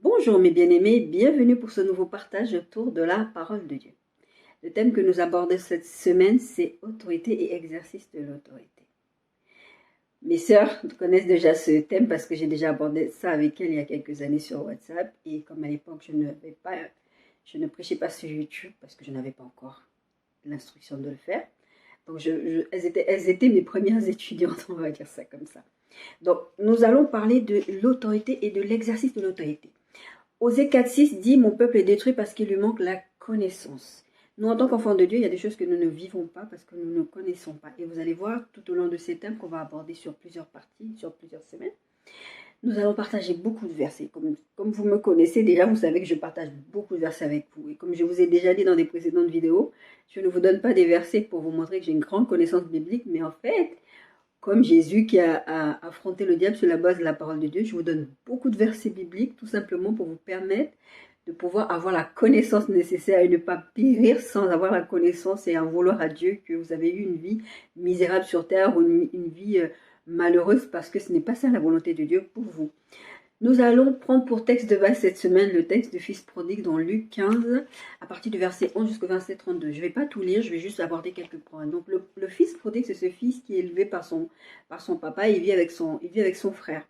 Bonjour mes bien-aimés, bienvenue pour ce nouveau partage autour de la parole de Dieu. Le thème que nous abordons cette semaine, c'est autorité et exercice de l'autorité. Mes sœurs connaissent déjà ce thème parce que j'ai déjà abordé ça avec elles il y a quelques années sur WhatsApp. Et comme à l'époque, je ne prêchais pas sur YouTube parce que je n'avais pas encore l'instruction de le faire. Donc elles étaient mes premières étudiantes, on va dire ça comme ça. Donc nous allons parler de l'autorité et de l'exercice de l'autorité. Osée 4,6 dit « Mon peuple est détruit parce qu'il lui manque la connaissance ». Nous, en tant qu'enfants de Dieu, il y a des choses que nous ne vivons pas parce que nous ne connaissons pas. Et vous allez voir tout au long de ces thèmes qu'on va aborder sur plusieurs parties, sur plusieurs semaines. Nous allons partager beaucoup de versets. Comme vous me connaissez déjà, vous savez que je partage beaucoup de versets avec vous. Et comme je vous ai déjà dit dans des précédentes vidéos, je ne vous donne pas des versets pour vous montrer que j'ai une grande connaissance biblique, mais en fait, comme Jésus qui a affronté le diable sur la base de la parole de Dieu, je vous donne beaucoup de versets bibliques tout simplement pour vous permettre de pouvoir avoir la connaissance nécessaire et ne pas périr sans avoir la connaissance et en vouloir à Dieu que vous avez eu une vie misérable sur terre ou une vie malheureuse parce que ce n'est pas ça la volonté de Dieu pour vous. Nous allons prendre pour texte de base cette semaine le texte du Fils prodigue dans Luc 15, à partir du verset 11 jusqu'au verset 32. Je ne vais pas tout lire, je vais juste aborder quelques points. Donc le Fils prodigue, c'est ce fils qui est élevé par son papa, il vit avec son frère.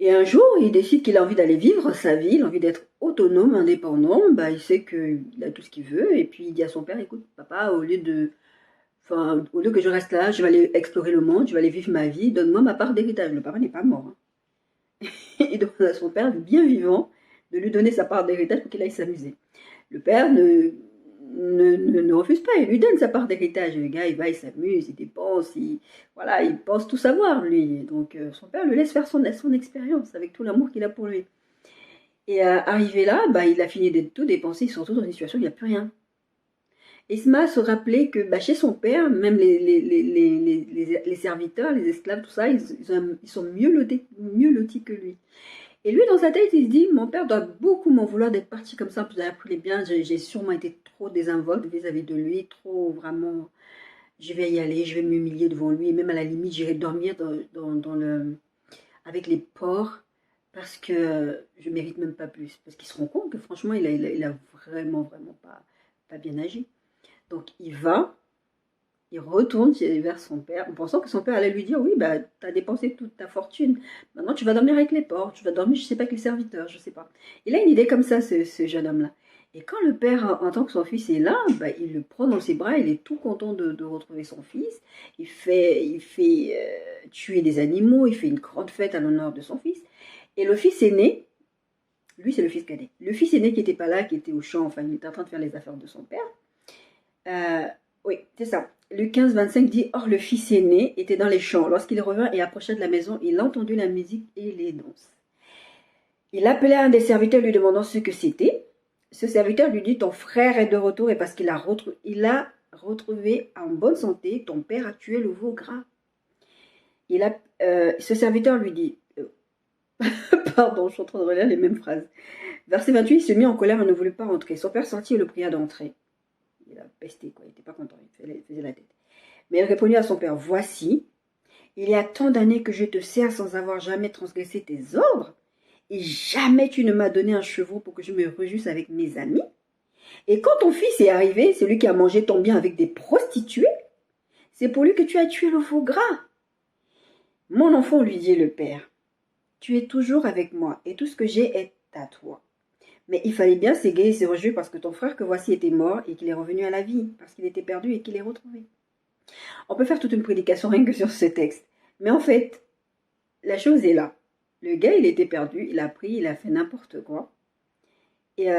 Et un jour, il décide qu'il a envie d'aller vivre sa vie, il a envie d'être autonome, indépendant, il sait qu'il a tout ce qu'il veut, et puis il dit à son père, écoute papa, au lieu que je reste là, je vais aller explorer le monde, je vais aller vivre ma vie, donne-moi ma part d'héritage. Le papa n'est pas mort. Il demande à son père, bien vivant, de lui donner sa part d'héritage pour qu'il aille s'amuser. Le père ne refuse pas, il lui donne sa part d'héritage. Le gars, il va, il s'amuse, il dépense, il pense tout savoir, lui. Donc son père le laisse faire son expérience avec tout l'amour qu'il a pour lui. Et arrivé là, il a fini de tout dépenser, il se retrouve dans une situation où il n'y a plus rien. Et il m'a se rappeler que chez son père, même les serviteurs, les esclaves, tout ça, ils sont mieux lotis que lui. Et lui, dans sa tête, il se dit, mon père doit beaucoup m'en vouloir d'être parti comme ça, vous avez appris les biens, j'ai sûrement été trop désinvolte vis-à-vis de lui, trop vraiment, je vais y aller, je vais m'humilier devant lui, et même à la limite, j'irai dormir avec les porcs, parce que je mérite même pas plus. Parce qu'il se rend compte que franchement, il a vraiment pas bien agi. Donc il retourne vers son père en pensant que son père allait lui dire oui, tu as dépensé toute ta fortune. Maintenant, tu vas dormir avec les porcs, tu vas dormir, je ne sais pas, avec les serviteurs, je ne sais pas. Il a une idée comme ça, ce jeune homme-là. Et quand le père entend que son fils est là, il le prend dans ses bras, il est tout content de retrouver son fils. Il fait tuer des animaux, il fait une grande fête à l'honneur de son fils. Et le fils aîné, lui c'est le fils cadet, le fils aîné qui n'était pas là, qui était au champ, enfin il était en train de faire les affaires de son père, oui, c'est ça. Luc 15, 25 dit « Or le fils aîné était dans les champs. Lorsqu'il revint et approcha de la maison, il entendit la musique et les danses. Il appela un des serviteurs lui demandant ce que c'était. Ce serviteur lui dit « Ton frère est de retour et parce qu'il a retrouvé en bonne santé, ton père a tué le veau gras. » Ce serviteur lui dit pardon, je suis en train de relire les mêmes phrases. Verset 28, il se mit en colère et ne voulut pas rentrer. Son père sortit et le pria d'entrer. Il a pesté, quoi. Il n'était pas content, il faisait la tête. Mais elle répondit à son père, voici, il y a tant d'années que je te sers sans avoir jamais transgressé tes ordres, et jamais tu ne m'as donné un chevreau pour que je me réjouisse avec mes amis. Et quand ton fils est arrivé, celui qui a mangé ton bien avec des prostituées, c'est pour lui que tu as tué le veau gras. Mon enfant, lui dit le père, tu es toujours avec moi, et tout ce que j'ai est à toi. Mais il fallait bien s'égayer et se réjouir parce que ton frère que voici était mort et qu'il est revenu à la vie, parce qu'il était perdu et qu'il est retrouvé. On peut faire toute une prédication rien que sur ce texte. Mais en fait, la chose est là. Le gars, il était perdu, il a pris, il a fait n'importe quoi. Et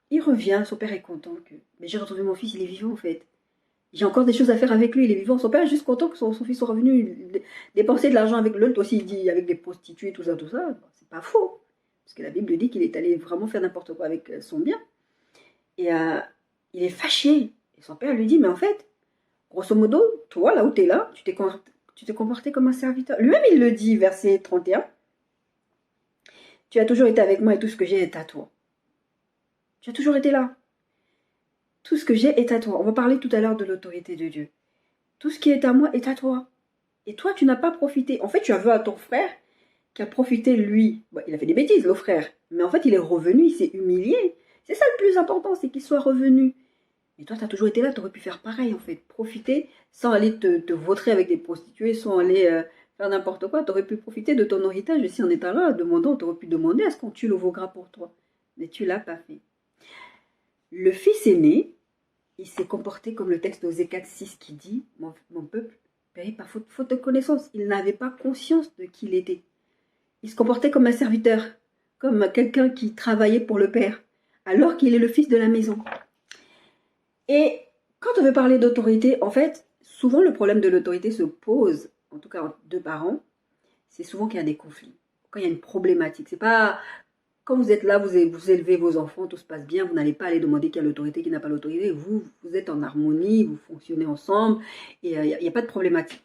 il revient, son père est content que... Mais j'ai retrouvé mon fils, il est vivant en fait. J'ai encore des choses à faire avec lui, il est vivant. Son père est juste content que son fils soit revenu dépenser de l'argent avec l'autre aussi, il dit avec des prostituées, tout ça. C'est pas faux. Parce que la Bible dit qu'il est allé vraiment faire n'importe quoi avec son bien. Et il est fâché. Et son père lui dit, mais en fait, grosso modo, toi, là où tu es là, tu t'es comporté comme un serviteur. Lui-même, il le dit, verset 31. Tu as toujours été avec moi et tout ce que j'ai est à toi. Tu as toujours été là. Tout ce que j'ai est à toi. On va parler tout à l'heure de l'autorité de Dieu. Tout ce qui est à moi est à toi. Et toi, tu n'as pas profité. En fait, tu as vu à ton frère qui a profité, lui. Bon, il a fait des bêtises, le frère. Mais en fait, il est revenu, il s'est humilié. C'est ça le plus important, c'est qu'il soit revenu. Mais toi, tu as toujours été là, tu aurais pu faire pareil, en fait. Profiter sans aller te vautrer avec des prostituées, sans aller faire n'importe quoi. Tu aurais pu profiter de ton héritage aussi en étant là, demandant, tu aurais pu demander à ce qu'on tue le veau gras pour toi. Mais tu l'as pas fait. Le fils aîné, il s'est comporté comme le texte d'Osée 4,6 qui dit « Mon peuple périt par faute de connaissance. » Il n'avait pas conscience de qui il était. Il se comportait comme un serviteur, comme quelqu'un qui travaillait pour le père, alors qu'il est le fils de la maison. Et quand on veut parler d'autorité, en fait, souvent le problème de l'autorité se pose, en tout cas entre deux parents, c'est souvent qu'il y a des conflits, quand il y a une problématique. C'est pas quand vous êtes là, vous élevez vos enfants, tout se passe bien, vous n'allez pas aller demander qui a l'autorité, qui n'a pas l'autorité. Vous êtes en harmonie, vous fonctionnez ensemble, et il n'y a pas de problématique.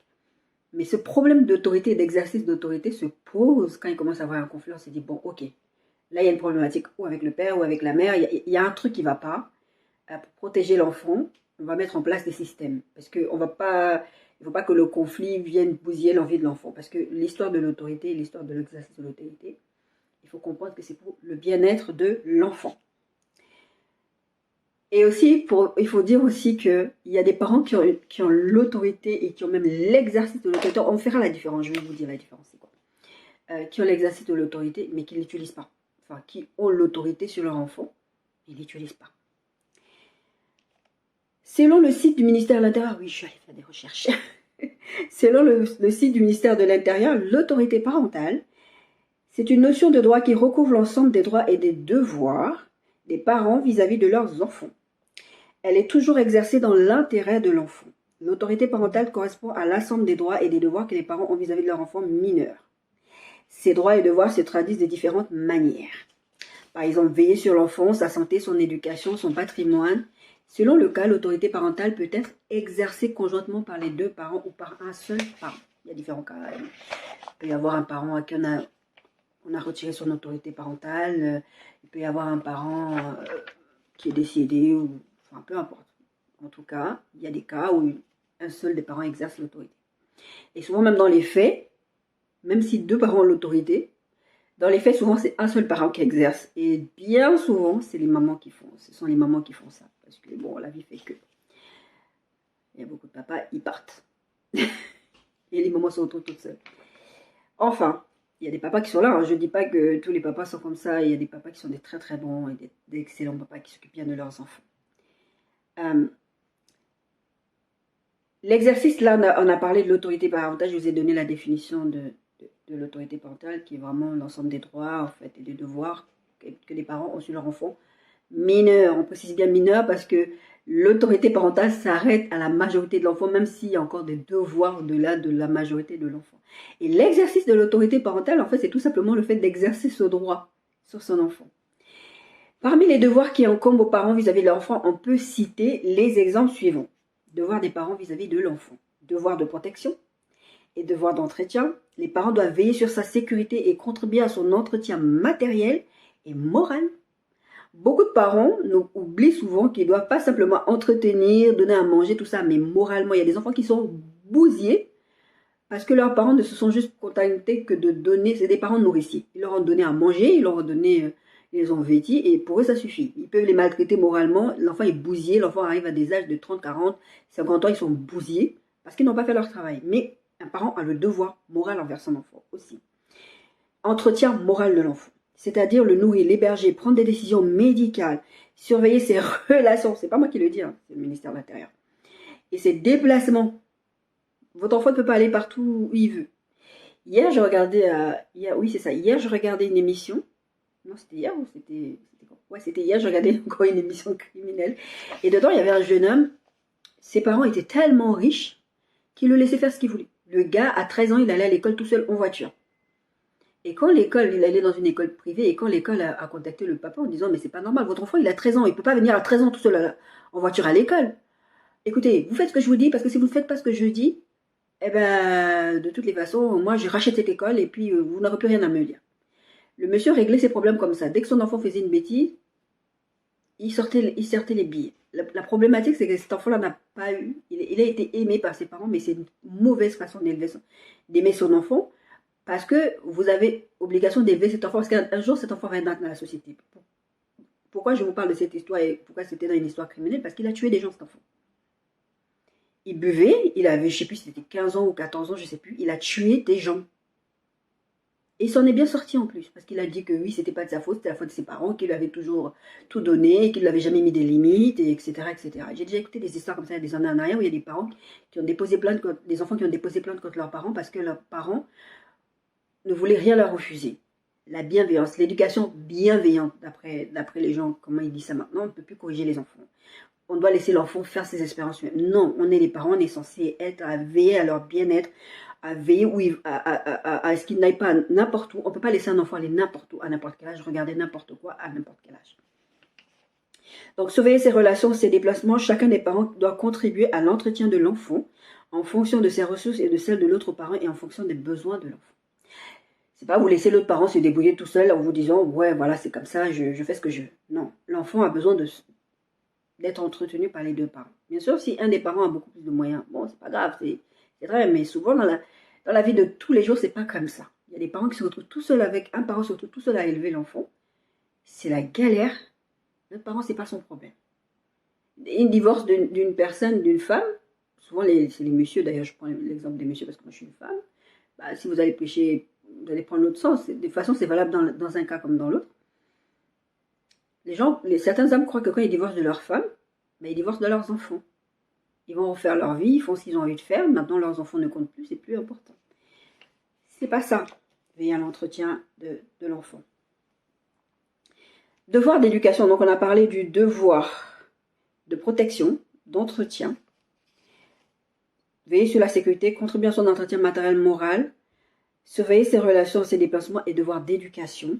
Mais ce problème d'autorité et d'exercice d'autorité se pose quand il commence à avoir un conflit. On se dit, bon, ok, là il y a une problématique ou avec le père ou avec la mère, il y a un truc qui ne va pas. Pour protéger l'enfant, on va mettre en place des systèmes. Parce qu'il ne faut pas que le conflit vienne bousiller l'envie de l'enfant. Parce que l'histoire de l'autorité et l'histoire de l'exercice de l'autorité, il faut comprendre que c'est pour le bien-être de l'enfant. Et aussi, il faut dire aussi qu'il y a des parents qui ont l'autorité et qui ont même l'exercice de l'autorité. On fera la différence, je vais vous dire la différence, c'est quoi. Qui ont l'exercice de l'autorité, mais qui ne l'utilisent pas. Enfin, qui ont l'autorité sur leur enfant, mais ne l'utilisent pas. Selon le site du ministère de l'Intérieur, oui, je suis allée faire des recherches. Selon le site du ministère de l'Intérieur, l'autorité parentale, c'est une notion de droit qui recouvre l'ensemble des droits et des devoirs des parents vis-à-vis de leurs enfants. Elle est toujours exercée dans l'intérêt de l'enfant. L'autorité parentale correspond à l'ensemble des droits et des devoirs que les parents ont vis-à-vis de leur enfant mineur. Ces droits et devoirs se traduisent de différentes manières. Par exemple, veiller sur l'enfant, sa santé, son éducation, son patrimoine. Selon le cas, l'autorité parentale peut être exercée conjointement par les deux parents ou par un seul parent. Il y a différents cas. Il peut y avoir un parent à qui on a retiré son autorité parentale. Il peut y avoir un parent qui est décédé, ou enfin peu importe. En tout cas, il y a des cas où un seul des parents exerce l'autorité. Et souvent, même dans les faits, même si deux parents ont l'autorité, dans les faits, souvent, c'est un seul parent qui exerce. Et bien souvent, c'est les mamans qui font. Ce sont les mamans qui font ça. Parce que, bon, la vie fait que. Il y a beaucoup de papas, ils partent. Et les mamans se retrouvent toutes seules. Enfin, il y a des papas qui sont là. Hein. Je ne dis pas que tous les papas sont comme ça. Il y a des papas qui sont des très très bons et d'excellents papas qui s'occupent bien de leurs enfants. L'exercice, là, on a parlé de l'autorité parentale. Je vous ai donné la définition de l'autorité parentale, qui est vraiment l'ensemble des droits en fait, et des devoirs que les parents ont sur leur enfant mineur. On précise bien mineur parce que l'autorité parentale s'arrête à la majorité de l'enfant, même s'il y a encore des devoirs au-delà de la majorité de l'enfant. Et l'exercice de l'autorité parentale, en fait, c'est tout simplement le fait d'exercer ce droit sur son enfant. Parmi les devoirs qui incombent aux parents vis-à-vis de l'enfant, on peut citer les exemples suivants. Devoir des parents vis-à-vis de l'enfant. Devoir de protection et devoir d'entretien. Les parents doivent veiller sur sa sécurité et contribuer à son entretien matériel et moral. Beaucoup de parents nous oublient souvent qu'ils ne doivent pas simplement entretenir, donner à manger, tout ça, mais moralement, il y a des enfants qui sont bousillés parce que leurs parents ne se sont juste contentés que de donner, c'est des parents nourriciers. Ils leur ont donné à manger, ils leur ont donné, ils les ont vêtis et pour eux ça suffit. Ils peuvent les maltraiter moralement, l'enfant est bousillé, l'enfant arrive à des âges de 30, 40, 50 ans, ils sont bousillés parce qu'ils n'ont pas fait leur travail. Mais un parent a le devoir moral envers son enfant aussi. Entretien moral de l'enfant. C'est-à-dire le nourrir, l'héberger, prendre des décisions médicales, surveiller ses relations. C'est pas moi qui le dis, hein, c'est le ministère de l'Intérieur. Et ses déplacements. Votre enfant ne peut pas aller partout où il veut. Hier, je regardais, oui c'est ça, hier je regardais une émission. Non, c'était hier ou c'était quoi? Ouais, c'était hier, je regardais encore une émission criminelle. Et dedans, il y avait un jeune homme. Ses parents étaient tellement riches qu'il le laissait faire ce qu'il voulait. Le gars, à 13 ans, il allait à l'école tout seul en voiture. Et quand l'école, il allait dans une école privée, et quand l'école a contacté le papa en disant « Mais c'est pas normal, votre enfant, il a 13 ans, il ne peut pas venir à 13 ans tout seul en voiture à l'école. Écoutez, vous faites ce que je vous dis, parce que si vous ne faites pas ce que je dis, eh ben, de toutes les façons, moi, je rachète cette école, et puis vous n'aurez plus rien à me dire. » Le monsieur réglait ses problèmes comme ça. Dès que son enfant faisait une bêtise, il sortait les billets. La problématique, c'est que cet enfant-là n'a pas eu, il a été aimé par ses parents, mais c'est une mauvaise façon d'aimer son enfant. Parce que vous avez obligation d'élever cet enfant, parce qu'un jour, cet enfant va être dans la société. Pourquoi je vous parle de cette histoire et pourquoi c'était dans une histoire criminelle? Parce qu'il a tué des gens, cet enfant. Il buvait, il avait, je ne sais plus si c'était 15 ans ou 14 ans, je ne sais plus, il a tué des gens. Et il s'en est bien sorti en plus, parce qu'il a dit que oui, c'était pas de sa faute, c'était la faute de ses parents, qu'il lui avait toujours tout donné, qu'il ne lui avait jamais mis des limites, et etc. etc. J'ai déjà écouté des histoires comme ça il y a des années en arrière où il y a des parents qui ont déposé plainte, des enfants qui ont déposé plainte contre leurs parents parce que leurs parents ne voulaient rien leur refuser. La bienveillance, l'éducation bienveillante, d'après les gens, comment ils disent ça maintenant, on ne peut plus corriger les enfants. On doit laisser l'enfant faire ses expériences. Non, on est les parents, on est censé être à veiller à leur bien-être, à veiller à ce qu'ils n'aillent pas n'importe où. On ne peut pas laisser un enfant aller n'importe où, à n'importe quel âge, regarder n'importe quoi à n'importe quel âge. Donc, surveiller ses relations, ses déplacements, chacun des parents doit contribuer à l'entretien de l'enfant en fonction de ses ressources et de celles de l'autre parent et en fonction des besoins de l'enfant. C'est pas vous laisser l'autre parent se débrouiller tout seul en vous disant « ouais, voilà, c'est comme ça, je fais ce que je veux ». Non, l'enfant a besoin d'être entretenu par les deux parents. Bien sûr, si un des parents a beaucoup plus de moyens, bon, c'est pas grave, c'est vrai, mais souvent dans la vie de tous les jours, c'est pas comme ça. Il y a des parents qui se retrouvent tout seuls avec un parent, se retrouve tout seul à élever l'enfant. C'est la galère. Notre parent, c'est pas son problème. Une divorce d'une personne, d'une femme, souvent c'est les messieurs, d'ailleurs, je prends l'exemple des messieurs parce que moi je suis une femme. Bah, si vous allez prêcher, vous allez prendre l'autre sens. De toute façon, c'est valable dans un cas comme dans l'autre. Certains hommes croient que quand ils divorcent de leur femme, ben, ils divorcent de leurs enfants. Ils vont refaire leur vie, ils font ce qu'ils ont envie de faire. Maintenant, leurs enfants ne comptent plus, c'est plus important. C'est pas ça, veiller à l'entretien de l'enfant. Devoir d'éducation. Donc, on a parlé du devoir de protection, d'entretien. Veiller sur la sécurité, contribuer à son entretien matériel, moral. Surveiller ses relations, ses déplacements et devoir d'éducation.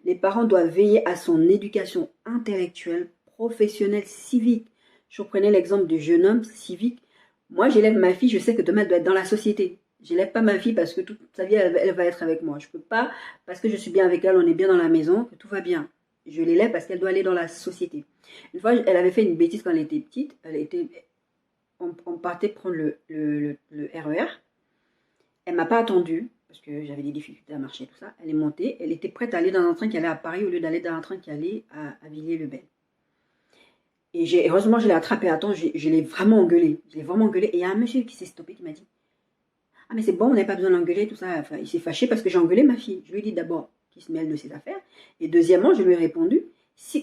Les parents doivent veiller à son éducation intellectuelle, professionnelle, civique. Je reprenais l'exemple du jeune homme civique. Moi, j'élève ma fille, je sais que demain, elle doit être dans la société. Je n'élève pas ma fille parce que toute sa vie, elle va être avec moi. Je ne peux pas, parce que je suis bien avec elle, on est bien dans la maison, que tout va bien. Je l'élève parce qu'elle doit aller dans la société. Une fois, elle avait fait une bêtise quand elle était petite. On partait prendre le RER. Elle ne m'a pas attendue parce que j'avais des difficultés à marcher, tout ça. Elle est montée, elle était prête à aller dans un train qui allait à Paris au lieu d'aller dans un train qui allait à Villiers-le-Bel. Et heureusement, je l'ai attrapée à temps, je l'ai vraiment engueulée. Je l'ai vraiment engueulée. Et il y a un monsieur qui s'est stoppé, qui m'a dit « Ah mais c'est bon, on n'a pas besoin d'engueuler, tout ça. » Enfin, il s'est fâché parce que j'ai engueulé ma fille. Je lui ai dit d'abord qu'il se mêle de ses affaires. Et deuxièmement, je lui ai répondu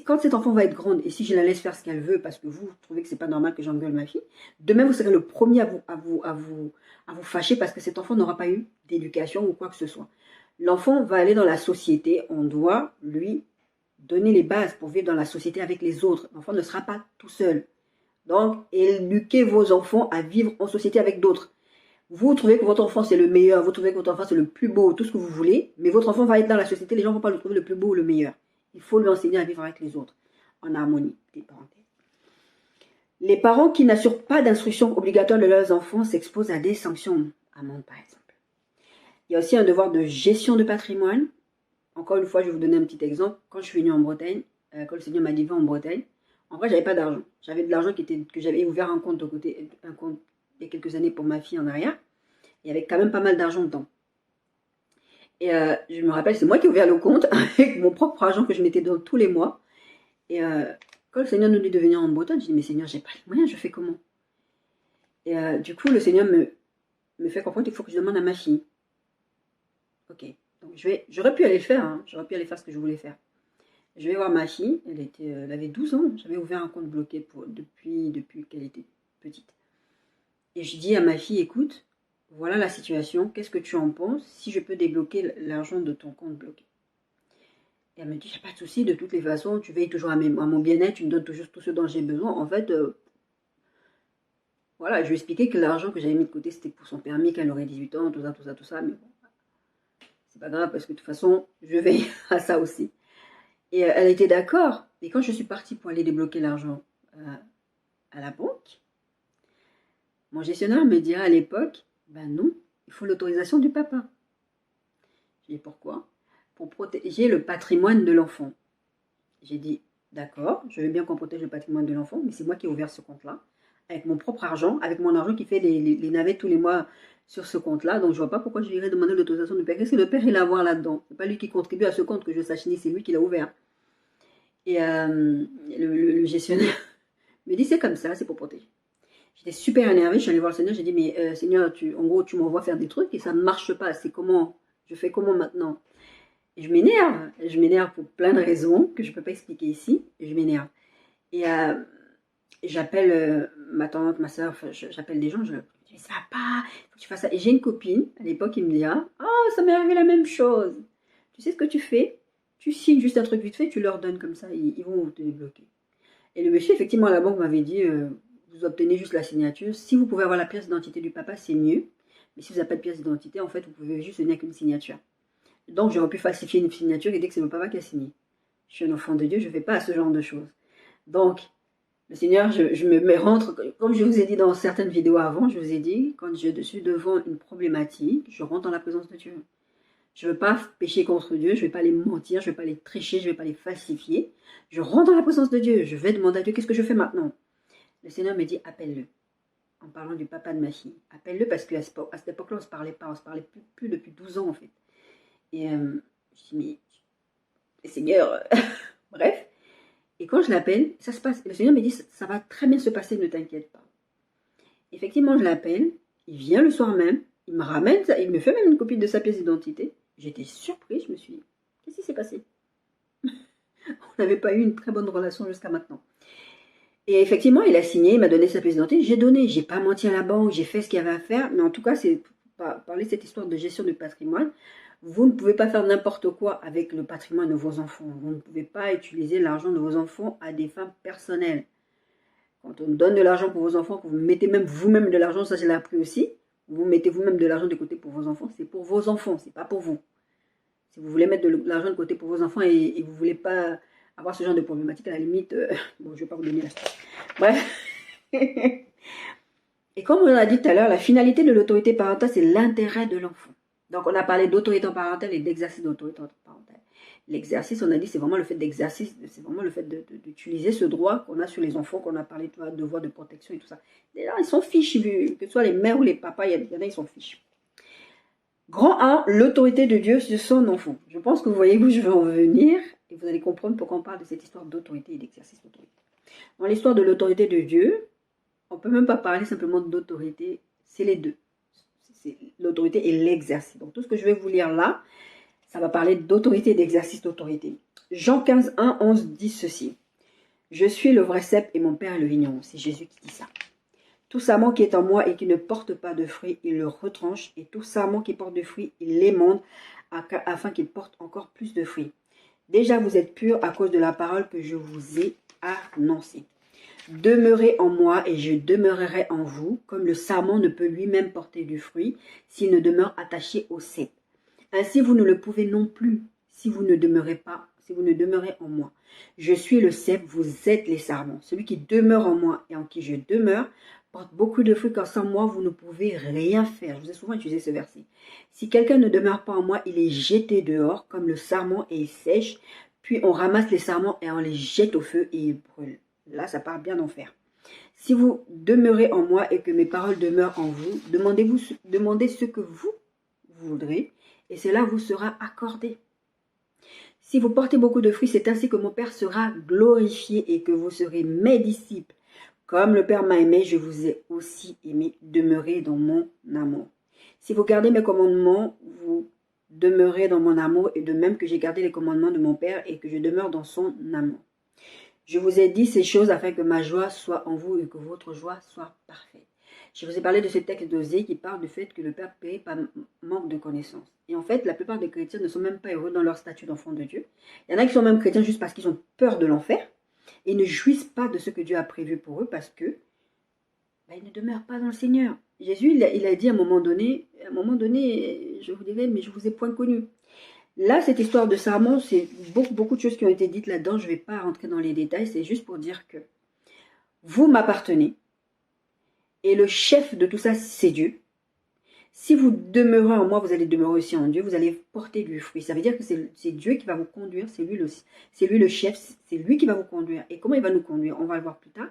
quand cet enfant va être grande et si je la laisse faire ce qu'elle veut parce que vous trouvez que c'est pas normal que j'engueule ma fille, demain vous serez le premier à vous fâcher parce que cet enfant n'aura pas eu d'éducation ou quoi que ce soit. L'enfant va aller dans la société, on doit lui donner les bases pour vivre dans la société avec les autres. L'enfant ne sera pas tout seul. Donc, éduquez vos enfants à vivre en société avec d'autres. Vous trouvez que votre enfant c'est le meilleur, vous trouvez que votre enfant c'est le plus beau, tout ce que vous voulez, mais votre enfant va être dans la société, les gens ne vont pas le trouver le plus beau ou le meilleur. Il faut lui enseigner à vivre avec les autres, en harmonie. Des parenthèses. Les parents qui n'assurent pas d'instruction obligatoire de leurs enfants s'exposent à des sanctions, amendes par exemple. Il y a aussi un devoir de gestion de patrimoine. Encore une fois, je vais vous donner un petit exemple. Quand je suis venue en Bretagne, quand le Seigneur m'a dit va en Bretagne, en vrai, j'avais pas d'argent. J'avais de l'argent que j'avais ouvert un compte il y a quelques années pour ma fille en arrière. Il y avait quand même pas mal d'argent dedans. Et je me rappelle, c'est moi qui ai ouvert le compte avec mon propre argent que je mettais dans tous les mois. Et quand le Seigneur nous dit de venir en Bretagne, je dis mais Seigneur, j'ai pas les moyens, je fais comment? Et du coup, le Seigneur me fait comprendre qu'il faut que je demande à ma fille. Ok, donc j'aurais pu aller le faire, hein. J'aurais pu aller faire ce que je voulais faire. Je vais voir ma fille, elle avait 12 ans, j'avais ouvert un compte bloqué depuis qu'elle était petite. Et je dis à ma fille, écoute, voilà la situation, qu'est-ce que tu en penses si je peux débloquer l'argent de ton compte bloqué? Et elle me dit, il n'y a pas de souci, de toutes les façons, tu veilles toujours à mon bien-être, tu me donnes toujours tout ce dont j'ai besoin. En fait, voilà, je lui ai expliqué que l'argent que j'avais mis de côté, c'était pour son permis, qu'elle aurait 18 ans, tout ça, mais bon, c'est pas grave parce que de toute façon, je veille à ça aussi. Et elle était d'accord. Et quand je suis partie pour aller débloquer l'argent à la banque, mon gestionnaire me dira à l'époque, ben non, il faut l'autorisation du papa. Je dis pourquoi? Pour protéger le patrimoine de l'enfant. J'ai dit, d'accord, je veux bien qu'on protège le patrimoine de l'enfant, mais c'est moi qui ai ouvert ce compte-là, avec mon propre argent, avec mon argent qui fait les navettes tous les mois. sur ce compte-là. Donc, je ne vois pas pourquoi je irais demander l'autorisation du père. Qu'est-ce que le père, il a à voir là-dedans? Ce n'est pas lui qui contribue à ce compte, que je sache ni, c'est lui qui l'a ouvert. Et le gestionnaire me dit, c'est comme ça, c'est pour protéger. J'étais super énervée, je suis allée voir le Seigneur, j'ai dit, mais Seigneur, en gros, tu m'envoies faire des trucs et ça ne marche pas. C'est comment? Je fais comment maintenant? Et je m'énerve pour plein de raisons que je ne peux pas expliquer ici, et je m'énerve. Et j'appelle ma tante, ma soeur, enfin, j'appelle des gens, je dis, ça va pas, il faut que tu fasses ça. Et j'ai une copine, à l'époque, qui me dit, ah, ça m'est arrivé la même chose. Tu sais ce que tu fais? Tu signes juste un truc vite fait, tu leur donnes comme ça, ils vont te débloquer. Et le monsieur, effectivement, à la banque m'avait dit, vous obtenez juste la signature. Si vous pouvez avoir la pièce d'identité du papa, c'est mieux. Mais si vous n'avez pas de pièce d'identité, en fait, vous pouvez juste venir avec une signature. Donc, j'aurais pu falsifier une signature et dire que c'est mon papa qui a signé. Je suis un enfant de Dieu, je ne fais pas à ce genre de choses. Donc, le Seigneur, je me rentre, comme je vous ai dit dans certaines vidéos avant, je vous ai dit, quand je suis devant une problématique, je rentre dans la présence de Dieu. Je ne veux pas pécher contre Dieu, je ne vais pas les mentir, je ne vais pas les tricher, je ne vais pas les falsifier. Je rentre dans la présence de Dieu, je vais demander à Dieu, qu'est-ce que je fais maintenant? Le Seigneur me dit, appelle-le. En parlant du papa de ma fille. Appelle-le parce qu'à cette époque-là, on ne se parlait pas, on ne se parlait plus depuis 12 ans en fait. Et je dis, mais Seigneur, bref. Et quand je l'appelle, ça se passe. Le Seigneur me dit, ça va très bien se passer, ne t'inquiète pas. Effectivement, je l'appelle, il vient le soir même, il me ramène, il me fait même une copie de sa pièce d'identité. J'étais surprise, je me suis dit, qu'est-ce qui s'est passé? On n'avait pas eu une très bonne relation jusqu'à maintenant. Et effectivement, il a signé, il m'a donné sa pièce d'identité, j'ai pas menti à la banque, j'ai fait ce qu'il y avait à faire, mais en tout cas, c'est parler de cette histoire de gestion du patrimoine. Vous ne pouvez pas faire n'importe quoi avec le patrimoine de vos enfants. Vous ne pouvez pas utiliser l'argent de vos enfants à des fins personnelles. Quand on donne de l'argent pour vos enfants, que vous mettez même vous-même de l'argent, ça je l'ai appris aussi, vous mettez vous-même de l'argent de côté pour vos enfants, c'est pour vos enfants, c'est pas pour vous. Si vous voulez mettre de l'argent de côté pour vos enfants et vous ne voulez pas avoir ce genre de problématique, à la limite, bon, je ne vais pas vous donner l'astuce. Bref. Et comme on l'a dit tout à l'heure, la finalité de l'autorité parentale, c'est l'intérêt de l'enfant. Donc, on a parlé d'autorité parentale et d'exercice d'autorité parentale. L'exercice, on a dit, c'est vraiment le fait d'exercice, c'est vraiment le fait d'utiliser ce droit qu'on a sur les enfants, qu'on a parlé, tu vois, devoir de protection et tout ça. Les gens, ils sont fiches, que ce soit les mères ou les papas, il y en a, ils sont fiches. Grand 1, l'autorité de Dieu sur son enfant. Je pense que vous voyez où je veux en venir et vous allez comprendre pourquoi on parle de cette histoire d'autorité et d'exercice d'autorité. Dans l'histoire de l'autorité de Dieu, on ne peut même pas parler simplement d'autorité, c'est les deux. C'est l'autorité et l'exercice. Donc tout ce que je vais vous lire là, ça va parler d'autorité et d'exercice d'autorité. Jean 15, 1, 11 dit ceci. Je suis le vrai cep et mon père est le vigneron. C'est Jésus qui dit ça. Tout sarment qui est en moi et qui ne porte pas de fruits, il le retranche, et tout sarment qui porte de fruits, il l'émonde, afin qu'il porte encore plus de fruits. Déjà vous êtes purs à cause de la parole que je vous ai annoncée. Demeurez en moi et je demeurerai en vous, comme le sarment ne peut lui-même porter du fruit s'il ne demeure attaché au cep. Ainsi vous ne le pouvez non plus si vous ne demeurez en moi. Je suis le cep, vous êtes les sarments. Celui qui demeure en moi et en qui je demeure porte beaucoup de fruits, car sans moi, vous ne pouvez rien faire. Je vous ai souvent utilisé ce verset. Si quelqu'un ne demeure pas en moi, il est jeté dehors comme le sarment et il sèche. Puis on ramasse les sarments et on les jette au feu et ils brûlent. Là, ça part bien d'en faire. Si vous demeurez en moi et que mes paroles demeurent en vous, demandez ce que vous voudrez et cela vous sera accordé. Si vous portez beaucoup de fruits, c'est ainsi que mon Père sera glorifié et que vous serez mes disciples. Comme le Père m'a aimé, je vous ai aussi aimé. Demeurez dans mon amour. Si vous gardez mes commandements, vous demeurez dans mon amour, et de même que j'ai gardé les commandements de mon Père et que je demeure dans son amour. Je vous ai dit ces choses afin que ma joie soit en vous et que votre joie soit parfaite. Je vous ai parlé de ce texte d'Osée qui parle du fait que le Père paie par manque de connaissances. Et en fait, la plupart des chrétiens ne sont même pas heureux dans leur statut d'enfant de Dieu. Il y en a qui sont même chrétiens juste parce qu'ils ont peur de l'enfer et ne jouissent pas de ce que Dieu a prévu pour eux parce que ils ne demeurent pas dans le Seigneur. Jésus, il a dit à un moment donné, je vous dirais, mais je vous ai point connu. Là, cette histoire de sarment, c'est beaucoup de choses qui ont été dites là-dedans. Je ne vais pas rentrer dans les détails, c'est juste pour dire que vous m'appartenez. Et le chef de tout ça, c'est Dieu. Si vous demeurez en moi, vous allez demeurer aussi en Dieu. Vous allez porter du fruit. Ça veut dire que c'est Dieu qui va vous conduire. C'est lui le chef. C'est lui qui va vous conduire. Et comment il va nous conduire? On va le voir plus tard.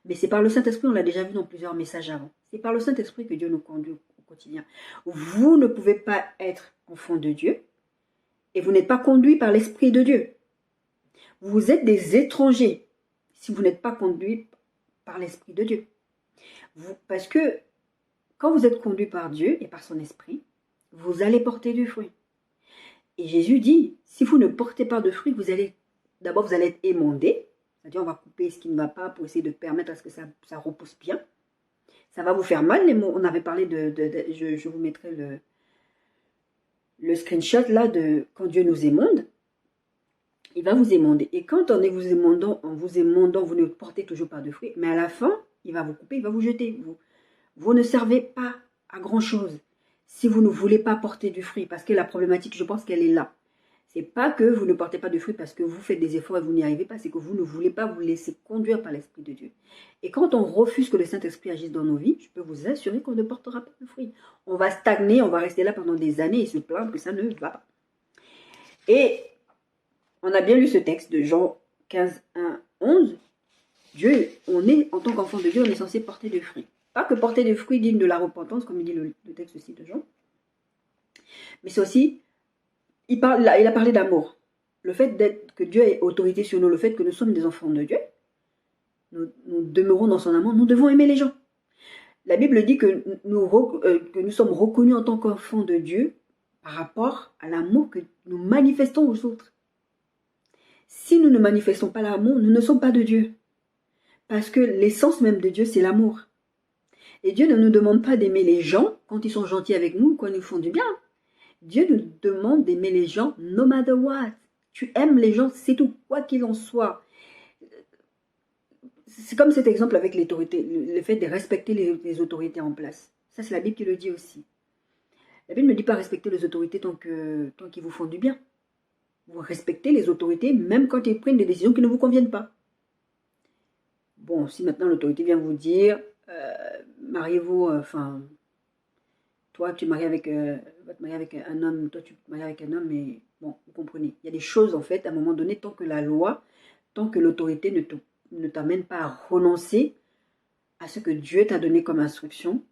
Mais c'est par le Saint-Esprit. On l'a déjà vu dans plusieurs messages avant. C'est par le Saint-Esprit que Dieu nous conduit au quotidien. Vous ne pouvez pas être enfant de Dieu et vous n'êtes pas conduit par l'Esprit de Dieu. Vous êtes des étrangers si vous n'êtes pas conduit par l'Esprit de Dieu. Parce que quand vous êtes conduit par Dieu et par son Esprit, vous allez porter du fruit. Et Jésus dit, si vous ne portez pas de fruit, vous allez être émondé. C'est-à-dire, on va couper ce qui ne va pas pour essayer de permettre à ce que ça repousse bien. Ça va vous faire mal, les mots. On avait parlé je vous mettrai le screenshot là de quand Dieu nous émonde. Il va vous émonder. Et quand en vous émondant, vous ne portez toujours pas de fruits. Mais à la fin, il va vous couper, il va vous jeter. Vous ne servez pas à grand-chose si vous ne voulez pas porter du fruit. Parce que la problématique, je pense qu'elle est là. C'est pas que vous ne portez pas de fruits parce que vous faites des efforts et vous n'y arrivez pas. C'est que vous ne voulez pas vous laisser conduire par l'Esprit de Dieu. Et quand on refuse que le Saint-Esprit agisse dans nos vies, je peux vous assurer qu'on ne portera pas de fruits. On va stagner, on va rester là pendant des années et se plaindre que ça ne va pas. Et on a bien lu ce texte de Jean 15, 1, 11. Dieu, en tant qu'enfant de Dieu, on est censé porter des fruits. Pas que porter des fruits dignes de la repentance, comme il dit le texte aussi de Jean. Mais c'est aussi, il a parlé d'amour. Le fait que Dieu ait autorité sur nous, le fait que nous sommes des enfants de Dieu, nous demeurons dans son amour, nous devons aimer les gens. La Bible dit que nous sommes reconnus en tant qu'enfants de Dieu par rapport à l'amour que nous manifestons aux autres. Si nous ne manifestons pas l'amour, nous ne sommes pas de Dieu. Parce que l'essence même de Dieu, c'est l'amour. Et Dieu ne nous demande pas d'aimer les gens quand ils sont gentils avec nous, quand ils nous font du bien. Dieu nous demande d'aimer les gens no matter what. Tu aimes les gens, c'est tout, quoi qu'il en soit. C'est comme cet exemple avec l'autorité, le fait de respecter les autorités en place. Ça, c'est la Bible qui le dit aussi. La Bible ne dit pas respecter les autorités tant qu'ils vous font du bien. Vous respectez les autorités même quand ils prennent des décisions qui ne vous conviennent pas. Bon, si maintenant l'autorité vient vous dire, mariez-vous, toi tu vas te marier avec un homme, toi tu te maries avec un homme, mais bon, vous comprenez. Il y a des choses en fait, à un moment donné, tant que l'autorité ne t'amène pas à renoncer à ce que Dieu t'a donné comme instruction,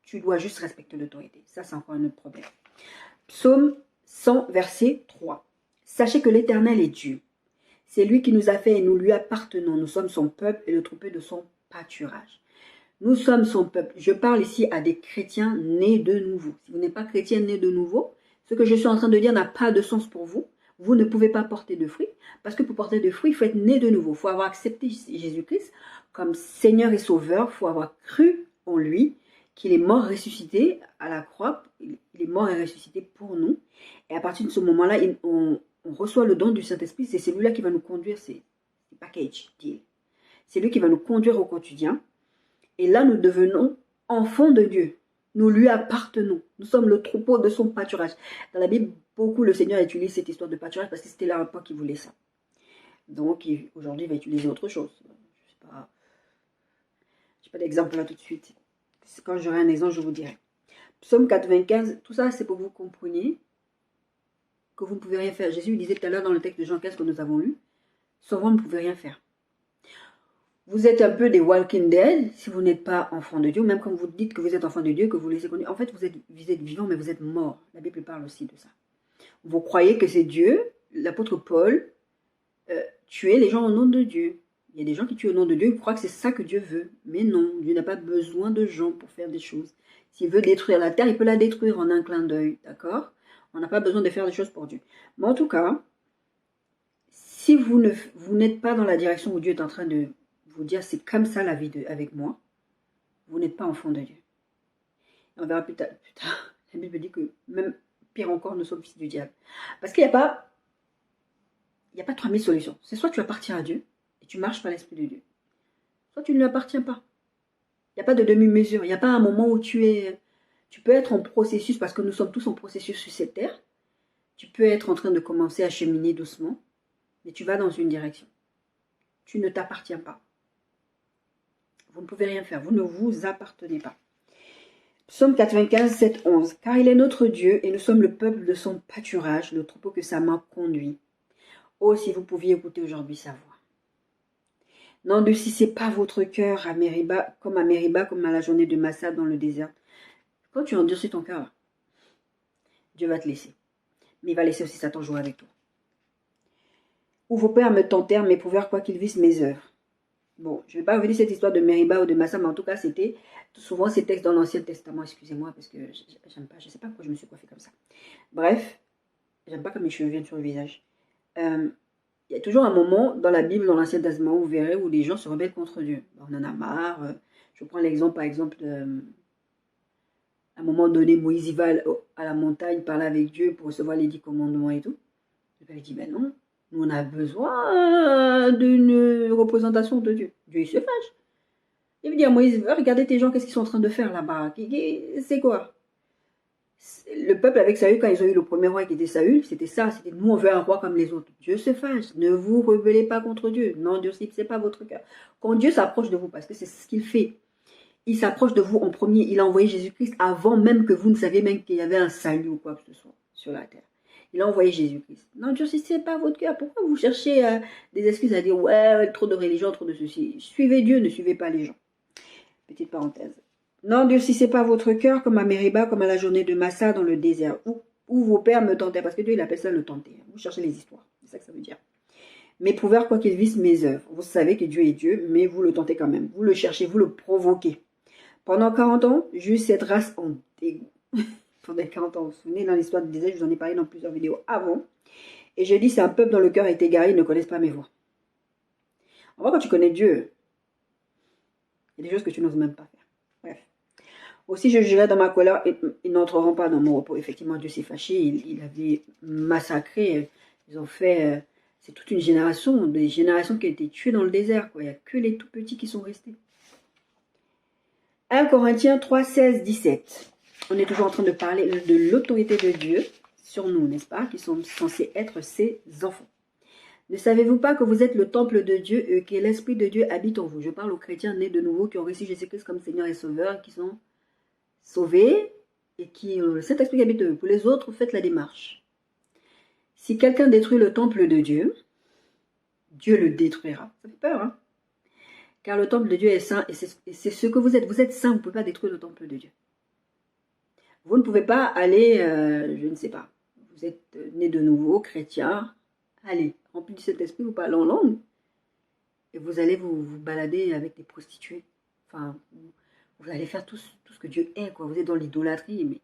tu dois juste respecter l'autorité. Ça, c'est encore un autre problème. Psaume 100, verset 3. Sachez que l'Éternel est Dieu. C'est lui qui nous a fait et nous lui appartenons. Nous sommes son peuple et le troupeau de son pâturage. Nous sommes son peuple. Je parle ici à des chrétiens nés de nouveau. Si vous n'êtes pas chrétien né de nouveau, ce que je suis en train de dire n'a pas de sens pour vous. Vous ne pouvez pas porter de fruits. Parce que pour porter de fruits, il faut être né de nouveau. Il faut avoir accepté Jésus-Christ comme Seigneur et Sauveur. Il faut avoir cru en lui, qu'il est mort ressuscité à la croix. Il est mort et ressuscité pour nous. Et à partir de ce moment-là, on reçoit le don du Saint-Esprit. C'est celui-là qui va nous conduire. C'est package deal. C'est lui qui va nous conduire au quotidien. Et là, nous devenons enfants de Dieu. Nous lui appartenons. Nous sommes le troupeau de son pâturage. Dans la Bible, beaucoup le Seigneur utilise cette histoire de pâturage parce que c'était là un point qu'il voulait ça. Donc, aujourd'hui, il va utiliser autre chose. Je n'ai pas d'exemple là tout de suite. Quand j'aurai un exemple, je vous dirai. Psaume 95, tout ça, c'est pour que vous compreniez que vous ne pouvez rien faire. Jésus disait tout à l'heure dans le texte de Jean 15 que nous avons lu, sans vous ne pouvez rien faire. Vous êtes un peu des walking dead si vous n'êtes pas enfant de Dieu, même quand vous dites que vous êtes enfant de Dieu, que vous laissez conduire. En fait, vous êtes vivant, mais vous êtes mort. La Bible parle aussi de ça. Vous croyez que c'est Dieu, l'apôtre Paul, tuer les gens au nom de Dieu. Il y a des gens qui tuent au nom de Dieu, ils croient que c'est ça que Dieu veut. Mais non, Dieu n'a pas besoin de gens pour faire des choses. S'il veut détruire la terre, il peut la détruire en un clin d'œil, d'accord? On n'a pas besoin de faire des choses pour Dieu. Mais en tout cas, si vous n'êtes pas dans la direction où Dieu est en train de vous dire c'est comme ça la vie avec moi, vous n'êtes pas enfant de Dieu. Et on verra plus tard. La Bible dit que même pire encore, nous sommes fils du diable. Parce qu'il n'y a pas 3000 solutions. C'est soit tu appartiens à Dieu et tu marches par l'Esprit de Dieu, soit tu ne lui appartiens pas. Il n'y a pas de demi-mesure. Il n'y a pas un moment où tu peux être en processus, parce que nous sommes tous en processus sur cette terre. Tu peux être en train de commencer à cheminer doucement, mais tu vas dans une direction. Tu ne t'appartiens pas. Vous ne pouvez rien faire. Vous ne vous appartenez pas. Psaume 95, 7, 11. Car il est notre Dieu et nous sommes le peuple de son pâturage, le troupeau que sa main conduit. Oh, si vous pouviez écouter aujourd'hui sa voix. N'endurcissez pas votre cœur à Mériba, comme à la journée de Massa dans le désert. Quand tu endurcis ton cœur, Dieu va te laisser. Mais il va laisser aussi Satan jouer avec toi. Où vos pères me tentèrent, m'éprouvèrent quoi qu'ils vissent mes œuvres. Bon, je ne vais pas revenir cette histoire de Mériba ou de Massa, mais en tout cas, c'était souvent ces textes dans l'Ancien Testament. Excusez-moi, parce que j'aime pas, je ne sais pas pourquoi je me suis coiffée comme ça. Bref, j'aime pas quand mes cheveux viennent sur le visage. Il y a toujours un moment dans la Bible, dans l'Ancien Testament, vous verrez, où les gens se rebellent contre Dieu. On en a marre. Je prends l'exemple, par exemple, à un moment donné, Moïse il va à la montagne parler avec Dieu pour recevoir les 10 commandements et tout. Le Père dit, ben non, nous on a besoin d'une représentation de Dieu. Dieu il se fâche. Il veut dire à Moïse, regardez tes gens, qu'est-ce qu'ils sont en train de faire là-bas? C'est quoi? Le peuple avec Saül, quand ils ont eu le premier roi qui était Saül, c'était ça, c'était nous on veut un roi comme les autres. Dieu se fâche, ne vous rebellez pas contre Dieu, n'endurcissez pas votre cœur. Quand Dieu s'approche de vous, parce que c'est ce qu'il fait, il s'approche de vous en premier, il a envoyé Jésus-Christ avant même que vous ne saviez même qu'il y avait un salut ou quoi que ce soit sur la terre. Il a envoyé Jésus-Christ. N'endurcissez pas votre cœur. Pourquoi vous cherchez des excuses à dire ouais, trop de religion, trop de ceci? Suivez Dieu, ne suivez pas les gens. Petite parenthèse. N'endurcissez pas votre cœur comme à Mériba, comme à la journée de Massa dans le désert, où vos pères me tentaient, parce que Dieu il appelle ça le tenter. Vous cherchez les histoires, c'est ça que ça veut dire. M'éprouvèrent quoi qu'ils vissent mes œuvres. Vous savez que Dieu est Dieu, mais vous le tentez quand même. Vous le cherchez, vous le provoquez. Pendant 40 ans, j'eus cette race en dégoût. Pendant 40 ans, vous vous souvenez, dans l'histoire du désert, je vous en ai parlé dans plusieurs vidéos avant. Et je dis, c'est un peuple dont le cœur est égaré, ils ne connaissent pas mes voies. En vrai, quand tu connais Dieu, il y a des choses que tu n'oses même pas faire. Bref. Aussi, je jugerai dans ma colère, ils n'entreront pas dans mon repos. Effectivement, Dieu s'est fâché, il avait massacré. Ils ont fait... c'est toute une génération, des générations qui ont été tuées dans le désert. Quoi. Il n'y a que les tout petits qui sont restés. 1 Corinthiens 3, 16, 17. On est toujours en train de parler de l'autorité de Dieu sur nous, n'est-ce pas? Qui sont censés être ses enfants. Ne savez-vous pas que vous êtes le temple de Dieu et que l'Esprit de Dieu habite en vous? Je parle aux chrétiens nés de nouveau qui ont reçu Jésus-Christ comme Seigneur et Sauveur, qui sont sauvés et qui ont le Saint-Esprit qui habite en eux. Pour les autres, faites la démarche. Si quelqu'un détruit le temple de Dieu, Dieu le détruira. Ça fait peur, hein? Car le temple de Dieu est saint et c'est ce que vous êtes. Vous êtes saint, vous ne pouvez pas détruire le temple de Dieu. Vous ne pouvez pas aller, je ne sais pas, vous êtes né de nouveau, chrétien, allez, rempli de cet esprit, vous parlez en langue, et vous allez vous balader avec des prostituées. Enfin, vous allez faire tout ce que Dieu est, quoi. Vous êtes dans l'idolâtrie, mais...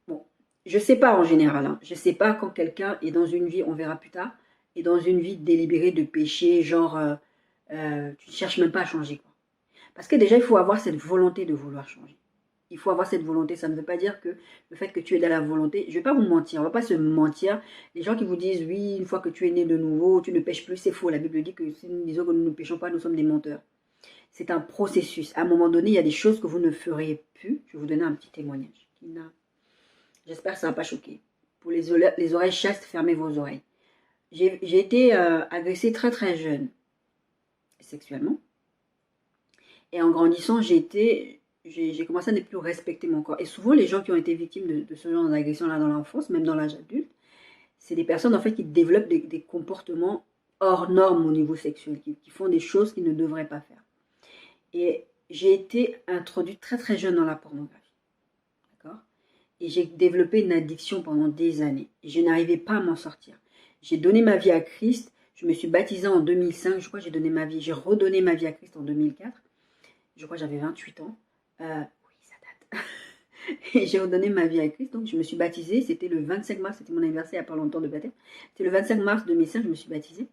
Bon, je ne sais pas en général, hein. Je ne sais pas quand quelqu'un est dans une vie, on verra plus tard, est dans une vie délibérée de péché, genre, tu ne cherches même pas à changer, quoi. Parce que déjà, il faut avoir cette volonté de vouloir changer. Il faut avoir cette volonté. Ça ne veut pas dire que le fait que tu es dans la volonté... Je ne vais pas vous mentir. On ne va pas se mentir. Les gens qui vous disent, oui, une fois que tu es né de nouveau, tu ne pêches plus, c'est faux. La Bible dit que si nous disons que nous ne pêchons pas, nous sommes des menteurs. C'est un processus. À un moment donné, il y a des choses que vous ne ferez plus. Je vais vous donner un petit témoignage. J'espère que ça ne va pas choquer. Pour les oreilles chastes, fermez vos oreilles. J'ai été agressée très très jeune, sexuellement. Et en grandissant, j'ai commencé à ne plus respecter mon corps. Et souvent, les gens qui ont été victimes de ce genre d'agression-là dans l'enfance, même dans l'âge adulte, c'est des personnes en fait qui développent des comportements hors normes au niveau sexuel, qui font des choses qu'ils ne devraient pas faire. Et j'ai été introduite très très jeune dans la pornographie. D'accord? Et j'ai développé une addiction pendant des années. Et je n'arrivais pas à m'en sortir. J'ai donné ma vie à Christ. Je me suis baptisée en 2005. Je crois que j'ai redonné ma vie à Christ en 2004. Je crois que j'avais 28 ans. Oui, ça date. Et j'ai redonné ma vie à Christ. Donc, je me suis baptisée. C'était le 25 mars. C'était mon anniversaire il n'y a pas longtemps de baptême. C'était le 25 mars 2005. Je me suis baptisée.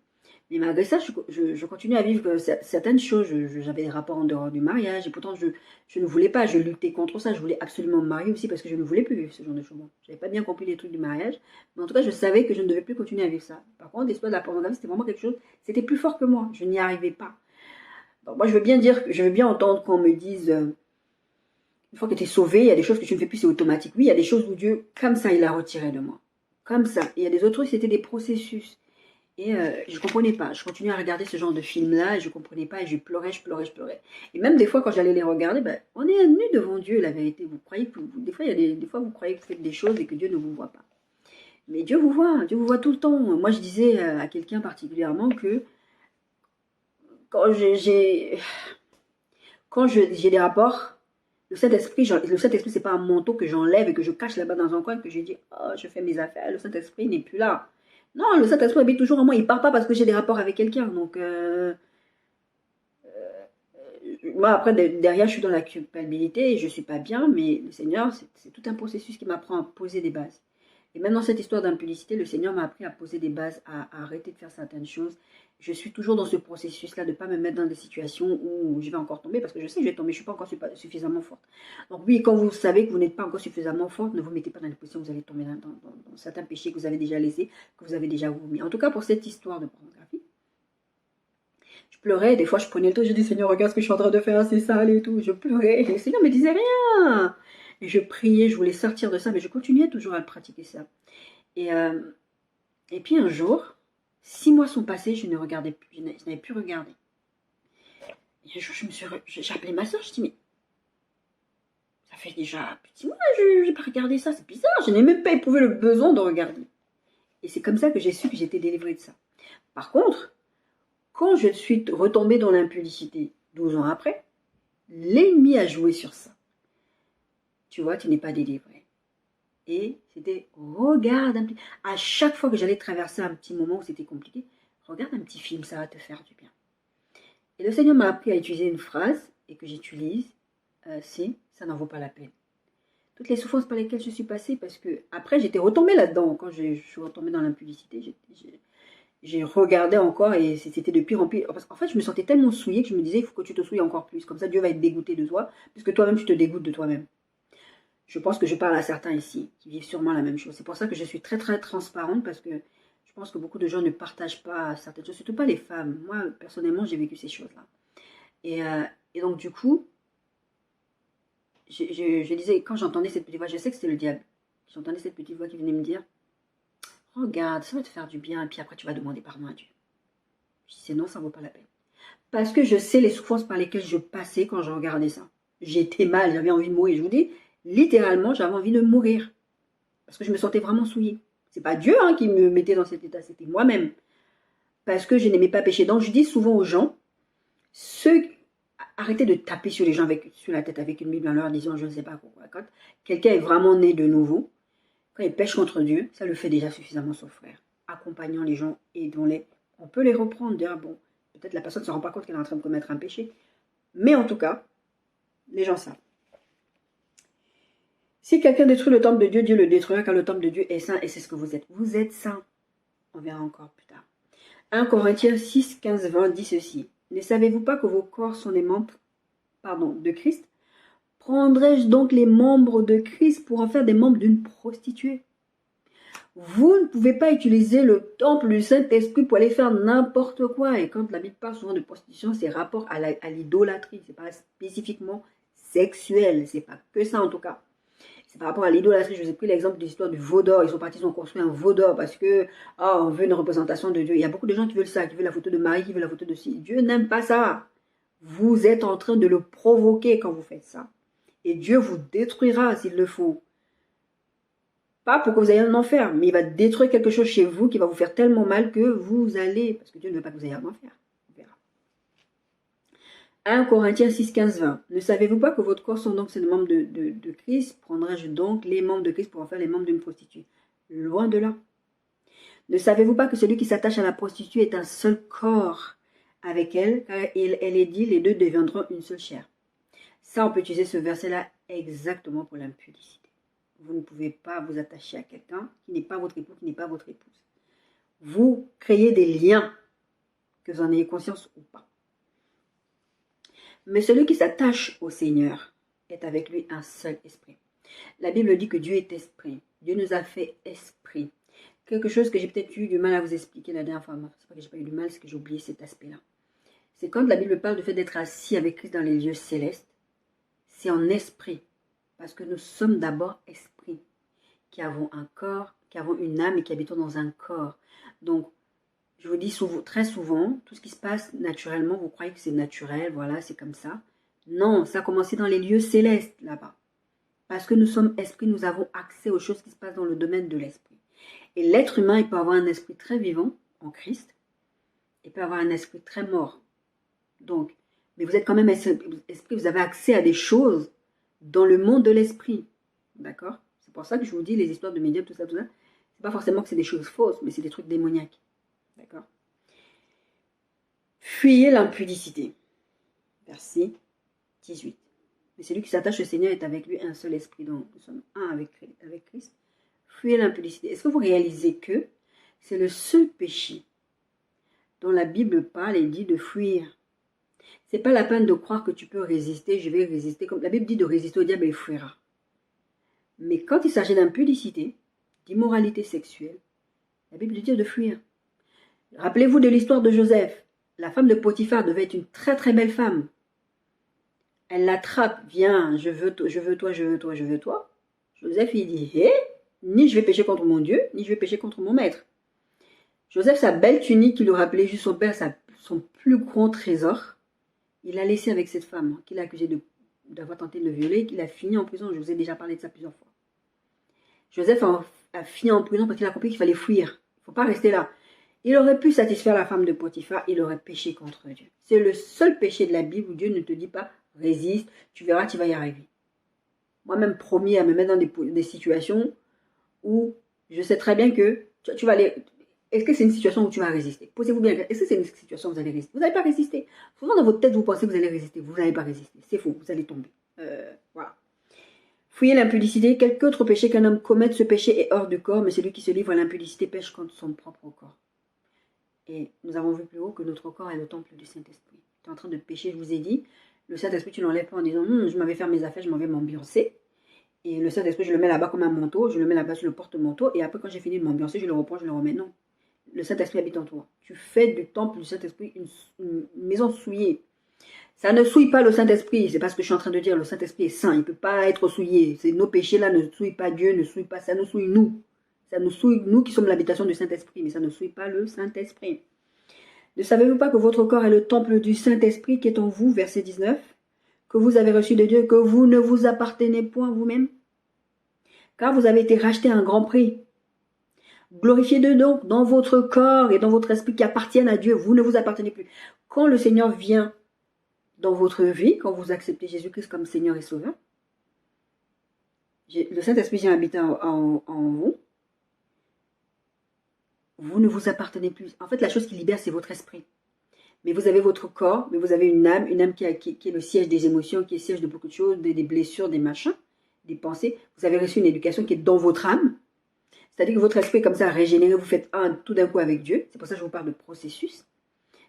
Mais malgré ça, je continue à vivre certaines choses. J'avais des rapports en dehors du mariage. Et pourtant, je ne voulais pas. Je luttais contre ça. Je voulais absolument me marier aussi parce que je ne voulais plus vivre ce genre de choses. Je n'avais pas bien compris les trucs du mariage. Mais en tout cas, je savais que je ne devais plus continuer à vivre ça. Par contre, l'histoire de la pornographie, c'était vraiment quelque chose. C'était plus fort que moi. Je n'y arrivais pas. Donc, moi, je veux bien entendre qu'on me dise, une fois que tu es sauvé, il y a des choses que tu ne fais plus, c'est automatique. Oui, il y a des choses où Dieu, comme ça, il a retiré de moi. Comme ça. Et il y a des autres trucs, c'était des processus. Et je ne comprenais pas. Je continuais à regarder ce genre de film-là et je ne comprenais pas. Et je pleurais. Et même des fois, quand j'allais les regarder, on est nu devant Dieu, la vérité. Vous croyez que des fois, vous croyez que vous faites des choses et que Dieu ne vous voit pas. Mais Dieu vous voit tout le temps. Moi, je disais à quelqu'un particulièrement que quand j'ai des rapports, le Saint-Esprit, c'est pas un manteau que j'enlève et que je cache là-bas dans un coin, que je dis, oh, je fais mes affaires, le Saint-Esprit n'est plus là. Non, le Saint-Esprit habite toujours en moi, il part pas parce que j'ai des rapports avec quelqu'un. Donc, moi, après, derrière, je suis dans la culpabilité et je suis pas bien, mais le Seigneur, c'est tout un processus qui m'apprend à poser des bases. Et même dans cette histoire d'impudicité, le Seigneur m'a appris à poser des bases, à arrêter de faire certaines choses. Je suis toujours dans ce processus-là de ne pas me mettre dans des situations où je vais encore tomber, parce que je sais que je vais tomber, je ne suis pas encore suffisamment forte. Donc oui, quand vous savez que vous n'êtes pas encore suffisamment forte, ne vous mettez pas dans les positions où vous allez tomber dans certains péchés que vous avez déjà laissés, que vous avez déjà vomi. En tout cas, pour cette histoire de pornographie, je pleurais, des fois je prenais le temps, je dis Seigneur, regarde ce que je suis en train de faire, c'est sale et tout. Je pleurais, et le Seigneur me disait rien. Et je priais, je voulais sortir de ça, mais je continuais toujours à pratiquer ça. Et puis un jour, 6 mois sont passés, je ne regardais plus, je n'avais plus regardé. Et un jour, j'ai appelé ma soeur, je dis mais ça fait déjà 6 mois, je n'ai pas regardé ça, c'est bizarre, je n'ai même pas éprouvé le besoin de regarder. Et c'est comme ça que j'ai su que j'étais délivrée de ça. Par contre, quand je suis retombée dans l'impudicité 12 ans après, l'ennemi a joué sur ça. Tu vois, tu n'es pas délivré. Et c'était, regarde un petit... À chaque fois que j'allais traverser un petit moment où c'était compliqué, regarde un petit film, ça va te faire du bien. Et le Seigneur m'a appris à utiliser une phrase, et que j'utilise, c'est « ça n'en vaut pas la peine ». Toutes les souffrances par lesquelles je suis passée, parce que après j'étais retombée là-dedans, quand je suis retombée dans l'impudicité, j'ai regardé encore, et c'était de pire en pire. Parce qu'en fait, je me sentais tellement souillée que je me disais, il faut que tu te souilles encore plus. Comme ça, Dieu va être dégoûté de toi, puisque toi-même, tu te dégoûtes de toi-même. Je pense que je parle à certains ici qui vivent sûrement la même chose. C'est pour ça que je suis très très transparente, parce que je pense que beaucoup de gens ne partagent pas certaines choses, surtout pas les femmes. Moi, personnellement, j'ai vécu ces choses-là. Et donc, du coup, je disais, quand j'entendais cette petite voix, je sais que c'était le diable. J'entendais cette petite voix qui venait me dire, regarde, ça va te faire du bien, et puis après, tu vas demander pardon à Dieu. Je disais, non, ça ne vaut pas la peine. Parce que je sais les souffrances par lesquelles je passais quand je regardais ça. J'étais mal, j'avais envie de mourir. Je vous dis, littéralement, j'avais envie de mourir. Parce que je me sentais vraiment souillée. C'est pas Dieu qui me mettait dans cet état, c'était moi-même. Parce que je n'aimais pas pécher. Donc je dis souvent aux gens, arrêtez de taper sur les gens sur la tête avec une Bible en leur disant je ne sais pas pourquoi. Quand quelqu'un est vraiment né de nouveau, quand il pêche contre Dieu, ça le fait déjà suffisamment souffrir. Accompagnant les gens, aidons-les. On peut les reprendre, dire bon, peut-être la personne ne se rend pas compte qu'elle est en train de commettre un péché. Mais en tout cas, les gens savent. Si quelqu'un détruit le temple de Dieu, Dieu le détruira car le temple de Dieu est saint et c'est ce que vous êtes. Vous êtes saint. On verra encore plus tard. 1 Corinthiens 6, 15, 20 dit ceci. Ne savez-vous pas que vos corps sont des membres de Christ? Prendrais-je donc les membres de Christ pour en faire des membres d'une prostituée? Vous ne pouvez pas utiliser le temple du Saint-Esprit pour aller faire n'importe quoi. Et quand la Bible parle souvent de prostitution, c'est rapport à l'idolâtrie. C'est pas spécifiquement sexuel. C'est pas que ça en tout cas. C'est par rapport à l'idolâtrie. Je vous ai pris l'exemple de l'histoire du veau d'or. Ils sont partis, ils ont construit un veau d'or parce que on veut une représentation de Dieu. Il y a beaucoup de gens qui veulent ça, qui veulent la photo de Marie, qui veulent la photo de ci. Dieu n'aime pas ça. Vous êtes en train de le provoquer quand vous faites ça. Et Dieu vous détruira s'il le faut. Pas pour que vous ayez un enfer, mais il va détruire quelque chose chez vous qui va vous faire tellement mal que vous allez... Parce que Dieu ne veut pas que vous ayez un enfer. On verra. 1 Corinthiens 6, 15, 20. Ne savez-vous pas que votre corps sont donc ces membres de Christ? Prendrai-je donc les membres de Christ pour en faire les membres d'une prostituée? Loin de là. Ne savez-vous pas que celui qui s'attache à la prostituée est un seul corps avec elle, car elle est dit, les deux deviendront une seule chair. Ça, on peut utiliser ce verset-là exactement pour l'impudicité. Vous ne pouvez pas vous attacher à quelqu'un qui n'est pas votre époux, qui n'est pas votre épouse. Vous créez des liens, que vous en ayez conscience ou pas. Mais celui qui s'attache au Seigneur est avec lui un seul esprit. La Bible dit que Dieu est esprit. Dieu nous a fait esprit. Quelque chose que j'ai peut-être eu du mal à vous expliquer la dernière fois. C'est pas que j'ai pas eu du mal, c'est que j'ai oublié cet aspect-là. C'est quand la Bible parle du fait d'être assis avec Christ dans les lieux célestes. C'est en esprit. Parce que nous sommes d'abord esprits, qui avons un corps, qui avons une âme et qui habitons dans un corps. Donc, je vous dis très souvent, tout ce qui se passe naturellement, vous croyez que c'est naturel, voilà, c'est comme ça. Non, ça a commencé dans les lieux célestes, là-bas. Parce que nous sommes esprits, nous avons accès aux choses qui se passent dans le domaine de l'esprit. Et l'être humain, il peut avoir un esprit très vivant, en Christ, et peut avoir un esprit très mort, Donc, mais vous êtes quand même esprit, vous avez accès à des choses dans le monde de l'esprit. D'accord? C'est pour ça que je vous dis les histoires de médiums, tout ça. C'est pas forcément que c'est des choses fausses, mais c'est des trucs démoniaques. D'accord? Fuyez l'impudicité. Verset 18. Mais celui qui s'attache au Seigneur est avec lui un seul esprit. Donc, nous sommes un avec Christ. Fuyez l'impudicité. Est-ce que vous réalisez que c'est le seul péché dont la Bible parle et dit de fuir? C'est pas la peine de croire que tu peux résister, je vais résister. Comme la Bible dit de résister au diable et il fuira. Mais quand il s'agit d'impudicité, d'immoralité sexuelle, la Bible dit de fuir. Rappelez-vous de l'histoire de Joseph. La femme de Potiphar devait être une très très belle femme. Elle l'attrape, viens, je veux toi, je veux toi, je veux toi, je veux toi. Joseph, il dit, hé, ni je vais pécher contre mon Dieu, ni je vais pécher contre mon maître. Joseph, sa belle tunique qui lui rappelait juste son père, son plus grand trésor, il l'a laissé avec cette femme qu'il a accusée d'avoir tenté de le violer, qu'il a fini en prison. Je vous ai déjà parlé de ça plusieurs fois. Joseph a fini en prison parce qu'il a compris qu'il fallait fuir. Il ne faut pas rester là. Il aurait pu satisfaire la femme de Potiphar, il aurait péché contre Dieu. C'est le seul péché de la Bible où Dieu ne te dit pas résiste, tu verras, tu vas y arriver. Moi-même promis à me mettre dans des situations où je sais très bien que tu vas aller. Est-ce que c'est une situation où tu vas résister? Posez-vous bien. Est-ce que c'est une situation où vous allez résister? Vous n'allez pas résister. Souvent dans votre tête, vous pensez que vous allez résister. Vous n'allez pas résister. C'est faux. Vous allez tomber. Voilà. Fuyez l'impudicité. Quelque autre péché qu'un homme commette, ce péché est hors du corps, mais celui qui se livre à l'impudicité pêche contre son propre corps. Et nous avons vu plus haut que notre corps est le temple du Saint-Esprit. Tu es en train de pécher, je vous ai dit. Le Saint-Esprit, tu ne l'enlèves pas en disant je m'en vais faire mes affaires, je m'en vais m'ambiancer. Et le Saint-Esprit, je le mets là-bas comme un manteau, je le mets là-bas sur le porte-manteau. Et après, quand j'ai fini de m'ambiancer, je le reprends, je le remets. Non. Le Saint-Esprit habite en toi. Tu fais du temple du Saint-Esprit une maison souillée. Ça ne souille pas le Saint-Esprit. C'est pas ce que je suis en train de dire. Le Saint-Esprit est saint. Il ne peut pas être souillé. Nos péchés-là ne souillent pas Dieu, ne souillent pas. Ça nous souille nous. Ça nous souille nous qui sommes l'habitation du Saint-Esprit. Mais ça ne souille pas le Saint-Esprit. Ne savez-vous pas que votre corps est le temple du Saint-Esprit qui est en vous, verset 19, que vous avez reçu de Dieu, que vous ne vous appartenez point vous-même, car vous avez été racheté à un grand prix. Glorifiez-le donc dans votre corps et dans votre esprit qui appartiennent à Dieu. Vous ne vous appartenez plus. Quand le Seigneur vient dans votre vie, quand vous acceptez Jésus-Christ comme Seigneur et Sauveur, le Saint-Esprit vient habiter en vous. Vous ne vous appartenez plus. En fait, la chose qui libère, c'est votre esprit. Mais vous avez votre corps, mais vous avez une âme qui est le siège des émotions, qui est le siège de beaucoup de choses, des blessures, des machins, des pensées. Vous avez reçu une éducation qui est dans votre âme. C'est-à-dire que votre esprit, comme ça, régénéré, vous faites un tout d'un coup avec Dieu. C'est pour ça que je vous parle de processus.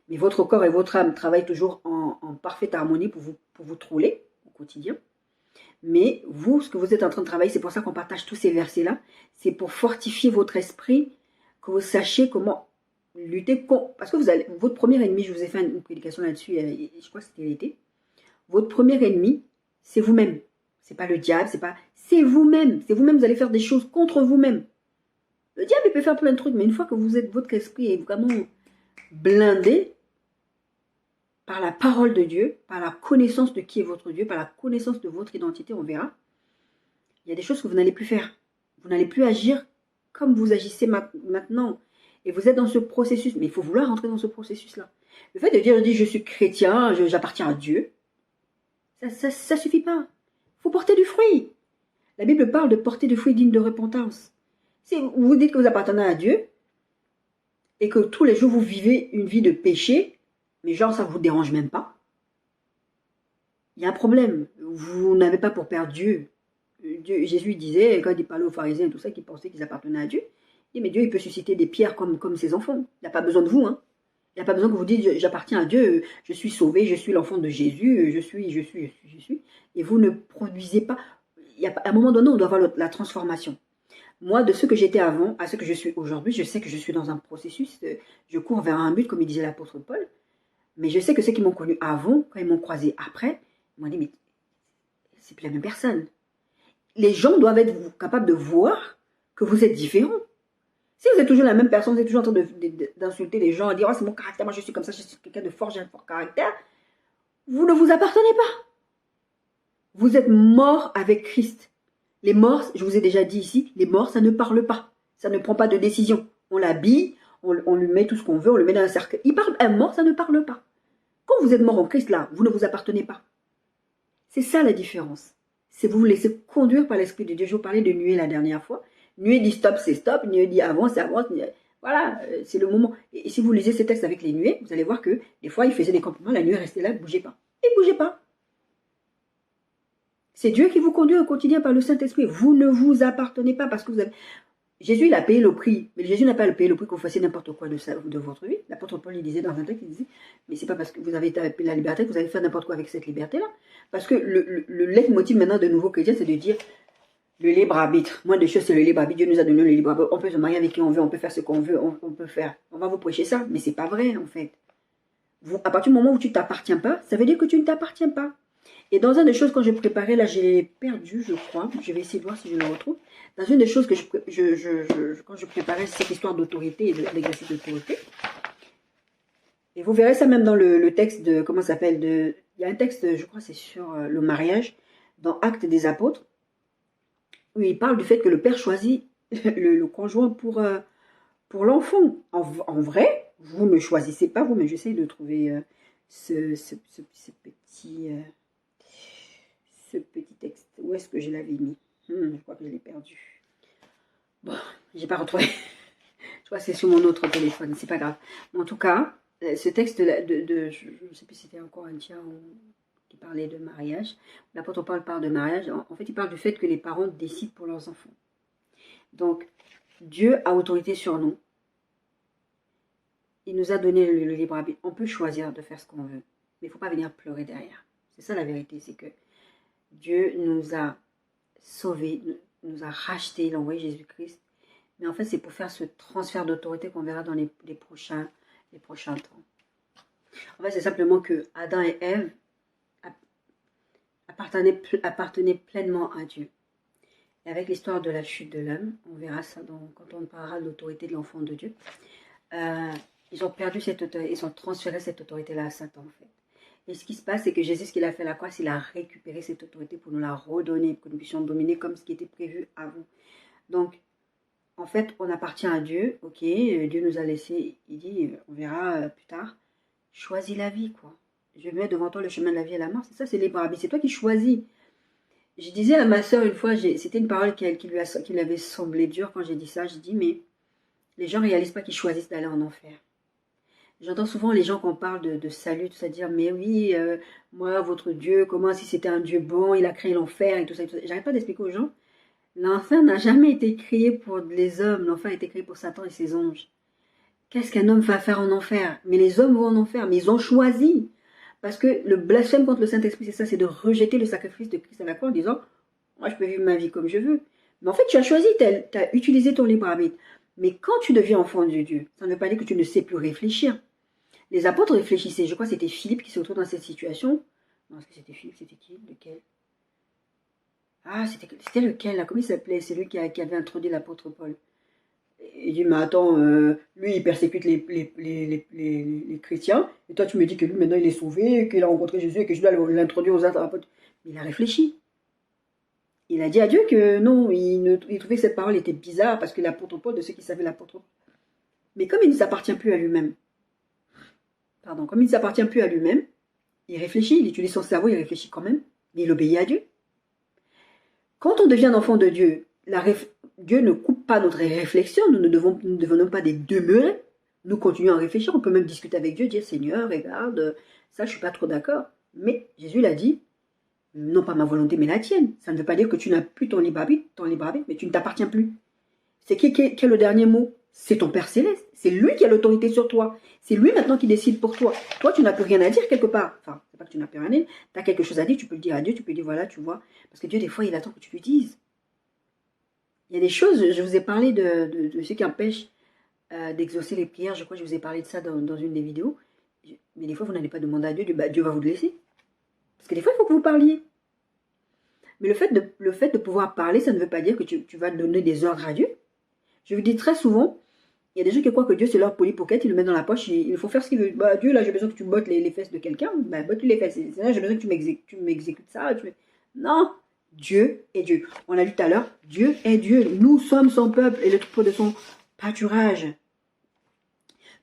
Mais votre corps et votre âme travaillent toujours en parfaite harmonie pour vous trouler au quotidien. Mais vous, ce que vous êtes en train de travailler, c'est pour ça qu'on partage tous ces versets-là. C'est pour fortifier votre esprit, que vous sachiez comment lutter contre. Parce que votre premier ennemi, je vous ai fait une prédication là-dessus, je crois que c'était l'été. Votre premier ennemi, c'est vous-même. C'est pas le diable, c'est vous-même. C'est vous-même, vous allez faire des choses contre vous-même. Le diable, il peut faire plein de trucs, mais une fois que votre esprit est vraiment blindé par la parole de Dieu, par la connaissance de qui est votre Dieu, par la connaissance de votre identité, on verra, il y a des choses que vous n'allez plus faire. Vous n'allez plus agir comme vous agissez maintenant. Et vous êtes dans ce processus, mais il faut vouloir rentrer dans ce processus-là. Le fait de dire je suis chrétien, j'appartiens à Dieu, ça suffit pas. Il faut porter du fruit. La Bible parle de porter du fruit digne de repentance. Si vous dites que vous appartenez à Dieu et que tous les jours vous vivez une vie de péché, mais genre ça ne vous dérange même pas, il y a un problème. Vous n'avez pas pour perdre Dieu. Jésus disait, quand il parlait aux pharisiens et tout ça, qui pensaient qu'ils appartenaient à Dieu, il dit, mais Dieu, il peut susciter des pierres comme ses enfants. Il n'a pas besoin de vous. Hein. Il n'a pas besoin que vous dites, j'appartiens à Dieu, je suis sauvé, je suis l'enfant de Jésus, je suis. Et vous ne produisez pas. À un moment donné, on doit avoir la transformation. Moi, de ce que j'étais avant à ce que je suis aujourd'hui, je sais que je suis dans un processus, je cours vers un but, comme il disait l'apôtre Paul, mais je sais que ceux qui m'ont connu avant, quand ils m'ont croisé après, ils m'ont dit, mais c'est plus la même personne. Les gens doivent être capables de voir que vous êtes différents. Si vous êtes toujours la même personne, vous êtes toujours en train d'insulter les gens, de dire oh, c'est mon caractère, moi je suis comme ça, je suis quelqu'un de fort, j'ai un fort caractère, vous ne vous appartenez pas. Vous êtes mort avec Christ. Les morts, je vous ai déjà dit ici, les morts, ça ne parle pas. Ça ne prend pas de décision. On l'habille, on lui met tout ce qu'on veut, on le met dans un cercueil. Un mort, ça ne parle pas. Quand vous êtes mort en Christ, là, vous ne vous appartenez pas. C'est ça la différence. C'est vous vous laissez conduire par l'Esprit de Dieu. Je vous parlais de nuée la dernière fois. Nuée dit stop, c'est stop. Nuée dit avance, c'est avance. Voilà, c'est le moment. Et si vous lisez ces textes avec les nuées, vous allez voir que des fois, il faisait des compliments, la nuée restait là, ne bougeait pas. Il ne bougeait pas. C'est Dieu qui vous conduit au quotidien par le Saint-Esprit. Vous ne vous appartenez pas parce que vous avez... Jésus, il a payé le prix. Mais Jésus n'a pas payé le prix que vous fassiez n'importe quoi de votre vie. L'apôtre Paul, il disait dans un texte, il disait, mais c'est pas parce que vous avez la liberté que vous allez faire n'importe quoi avec cette liberté-là. Parce que le leitmotiv maintenant de nouveaux chrétiens, c'est de dire le libre arbitre. Moins de choses, c'est le libre arbitre. Dieu nous a donné le libre arbitre. On peut se marier avec qui on veut, on peut faire ce qu'on veut, on peut faire. On va vous prêcher ça, mais c'est pas vrai, en fait. À partir du moment où tu t'appartiens pas, ça veut dire que tu ne t'appartiens pas. Et dans une des choses, quand je préparais, là, j'ai perdu, je crois. Je vais essayer de voir si je le retrouve. Dans une des choses que quand je préparais cette histoire d'autorité et de l'exercice d'autorité, et vous verrez ça même dans le texte de, comment ça s'appelle, il y a un texte, je crois, c'est sur le mariage, dans Actes des Apôtres, où il parle du fait que le père choisit le conjoint pour l'enfant. En vrai, vous ne choisissez pas vous, mais j'essaie de trouver ce petit texte. Où est-ce que je l'avais mis? Je crois que je l'ai perdu. Bon, j'ai pas retrouvé. Je crois que c'est sur mon autre téléphone, c'est pas grave. Mais en tout cas, ce texte-là, je ne sais plus si c'était en Corinthiens qui parlait de mariage. L'apôtre Paul parle de mariage. En fait, il parle du fait que les parents décident pour leurs enfants. Donc, Dieu a autorité sur nous. Il nous a donné le libre arbitre. On peut choisir de faire ce qu'on veut. Mais il ne faut pas venir pleurer derrière. C'est ça la vérité, c'est que Dieu nous a sauvés, nous a rachetés, il a envoyé Jésus-Christ. Mais en fait, c'est pour faire ce transfert d'autorité qu'on verra dans les prochains temps. En fait, c'est simplement que Adam et Ève appartenaient pleinement à Dieu. Et avec l'histoire de la chute de l'homme, on verra ça quand on parlera de l'autorité de l'enfant de Dieu. Ils ont perdu cette autorité, ils ont transféré cette autorité-là à Satan, en fait. Et ce qui se passe, c'est que Jésus, ce qu'il a fait à la croix, c'est qu'il a récupéré cette autorité pour nous la redonner, pour que nous puissions dominer comme ce qui était prévu avant. Donc, en fait, on appartient à Dieu, ok, Dieu nous a laissé, il dit, on verra plus tard, choisis la vie, quoi. Je mets devant toi le chemin de la vie et la mort, c'est ça, c'est libre arbitre, c'est toi qui choisis. Je disais à ma soeur une fois, c'était une parole qui lui avait semblé dure quand j'ai dit ça, j'ai dit, mais les gens ne réalisent pas qu'ils choisissent d'aller en enfer. J'entends souvent les gens qu'on parle de salut, tout ça, dire, mais oui, moi, votre Dieu, comment si c'était un Dieu bon, il a créé l'enfer et tout ça. J'arrête pas d'expliquer aux gens. L'enfer n'a jamais été créé pour les hommes, l'enfer a été créé pour Satan et ses anges. Qu'est-ce qu'un homme va faire en enfer? Mais les hommes vont en enfer, mais ils ont choisi. Parce que le blasphème contre le Saint-Esprit, c'est ça, c'est de rejeter le sacrifice de Christ à la croix en disant, moi je peux vivre ma vie comme je veux. Mais en fait, tu as choisi, tu as utilisé ton libre arbitre. Mais quand tu deviens enfant de Dieu, ça ne veut pas dire que tu ne sais plus réfléchir. Les apôtres réfléchissaient. Je crois que c'était Philippe qui se retrouve dans cette situation. Non, est-ce que c'était Philippe? C'était qui? Lequel? Ah, c'était lequel là? Comment il s'appelait? C'est lui qui avait introduit l'apôtre Paul. Il dit, mais attends, lui il persécute les chrétiens. Et toi tu me dis que lui maintenant il est sauvé, qu'il a rencontré Jésus et que je dois l'introduire aux autres apôtres. Mais il a réfléchi. Il a dit à Dieu que non, il trouvait que cette parole était bizarre parce que l'apôtre Paul, de ceux qui savaient l'apôtre Paul. Mais comme il ne s'appartient plus à lui-même, comme il ne s'appartient plus à lui-même, il réfléchit, il utilise son cerveau, il réfléchit quand même, mais il obéit à Dieu. Quand on devient enfant de Dieu, Dieu ne coupe pas notre réflexion, nous ne devenons pas des demeurés, nous continuons à réfléchir, on peut même discuter avec Dieu, dire Seigneur, regarde, ça je ne suis pas trop d'accord. Mais Jésus l'a dit, non pas ma volonté mais la tienne. Ça ne veut pas dire que tu n'as plus ton libre arbitre, mais tu ne t'appartiens plus. C'est qui est le dernier mot? C'est ton Père Céleste. C'est lui qui a l'autorité sur toi. C'est lui maintenant qui décide pour toi. Toi, tu n'as plus rien à dire quelque part. Enfin, c'est pas que tu n'as plus rien à dire. Tu as quelque chose à dire, tu peux le dire à Dieu, tu peux lui dire voilà, tu vois. Parce que Dieu, des fois, il attend que tu lui dises. Il y a des choses, je vous ai parlé de ce qui empêche d'exaucer les prières. Je crois que je vous ai parlé de ça dans une des vidéos. Mais des fois, vous n'allez pas demander à Dieu, Dieu va vous le laisser. Parce que des fois, il faut que vous parliez. Mais le fait de pouvoir parler, ça ne veut pas dire que tu vas donner des ordres à Dieu. Je vous dis très souvent, il y a des gens qui croient que Dieu c'est leur polypocket, ils le mettent dans la poche, il faut faire ce qu'il veut. Bah, Dieu, là j'ai besoin que tu bottes les fesses de quelqu'un, bah botte les fesses. Là j'ai besoin que tu m'exécutes ça. Non, Dieu est Dieu. On l'a lu tout à l'heure, Dieu est Dieu. Nous sommes son peuple et le troupeau de son pâturage.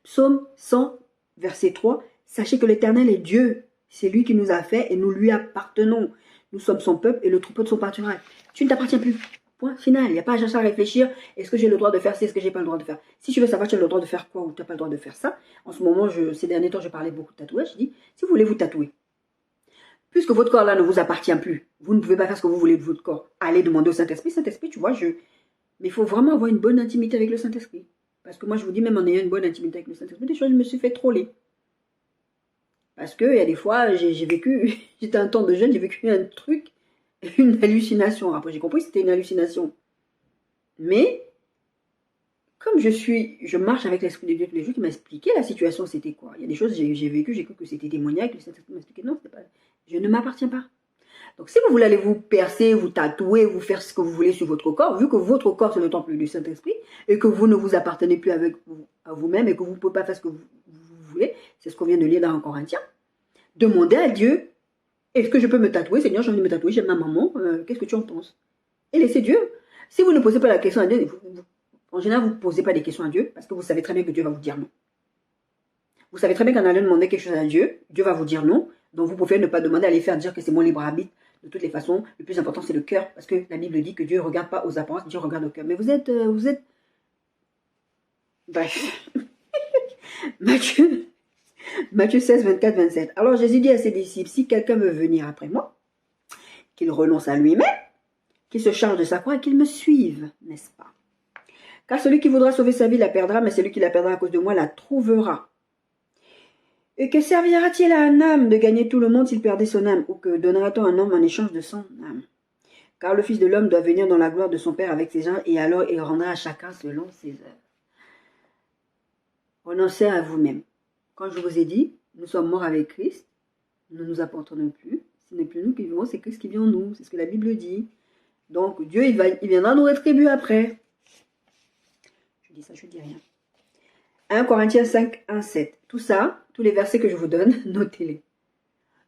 Psaume 100, verset 3, Sachez que l'Éternel est Dieu. C'est lui qui nous a fait et nous lui appartenons. Nous sommes son peuple et le troupeau de son pâturage. Tu ne t'appartiens plus. Point final. Il n'y a pas à chercher à réfléchir. Est-ce que j'ai le droit de faire ça? Est-ce que j'ai pas le droit de faire? Si tu veux savoir, tu as le droit de faire quoi ou tu n'as pas le droit de faire ça. En ce moment, ces derniers temps, je parlais beaucoup de tatouage. Je dis, si vous voulez vous tatouer, puisque votre corps là ne vous appartient plus, vous ne pouvez pas faire ce que vous voulez de votre corps. Allez demander au Saint-Esprit. Saint-Esprit, tu vois, mais il faut vraiment avoir une bonne intimité avec le Saint-Esprit. Parce que moi, je vous dis, même en ayant une bonne intimité avec le Saint-Esprit, des fois, je me suis fait troller. Parce qu'il y a des fois, j'ai vécu, j'étais un temps de jeune, j'ai vécu un truc, une hallucination. Après, j'ai compris que c'était une hallucination. Mais, comme je marche avec l'Esprit de Dieu tous les jours, qui m'a expliqué la situation, c'était quoi. Il y a des choses, j'ai vécu, j'ai cru que c'était démoniaque, le Saint-Esprit m'a expliqué, non, pas, je ne m'appartiens pas. Donc, si vous voulez aller vous percer, vous tatouer, vous faire ce que vous voulez sur votre corps, vu que votre corps, c'est le temple du Saint-Esprit, et que vous ne vous appartenez plus à vous-même, et que vous ne pouvez pas faire ce que vous voulez, c'est ce qu'on vient de lire dans 1 Corinthiens, demandez à Dieu, est-ce que je peux me tatouer? Seigneur, j'ai envie de me tatouer, j'aime ma maman, qu'est-ce que tu en penses? Et laissez Dieu. Si vous ne posez pas la question à Dieu, en général, vous ne posez pas des questions à Dieu, parce que vous savez très bien que Dieu va vous dire non. Vous savez très bien qu'en allant demander quelque chose à Dieu, Dieu va vous dire non, donc vous pouvez ne pas demander à les faire dire que c'est mon libre arbitre. De toutes les façons, le plus important, c'est le cœur. Parce que la Bible dit que Dieu ne regarde pas aux apparences, Dieu regarde au cœur. Mais vous êtes... Bref. Matthieu 16, 24, 27. Alors Jésus dit à ses disciples, si quelqu'un veut venir après moi, qu'il renonce à lui-même, qu'il se charge de sa croix et qu'il me suive, n'est-ce pas? Car celui qui voudra sauver sa vie la perdra, mais celui qui la perdra à cause de moi la trouvera. Et que servira-t-il à un âme de gagner tout le monde s'il perdait son âme? Ou que donnera-t-on un homme en échange de son âme? Car le Fils de l'homme doit venir dans la gloire de son Père avec ses anges, et alors il rendra à chacun selon ses œuvres. Renoncez à vous-même. Quand je vous ai dit, nous sommes morts avec Christ, nous ne nous appartenons plus. Ce n'est plus nous qui vivons, c'est Christ qui vit en nous. C'est ce que la Bible dit. Donc Dieu, il viendra nous rétribuer après. Je dis ça, je ne dis rien. 1 Corinthiens 5, 1, 7. Tout ça, tous les versets que je vous donne, notez-les.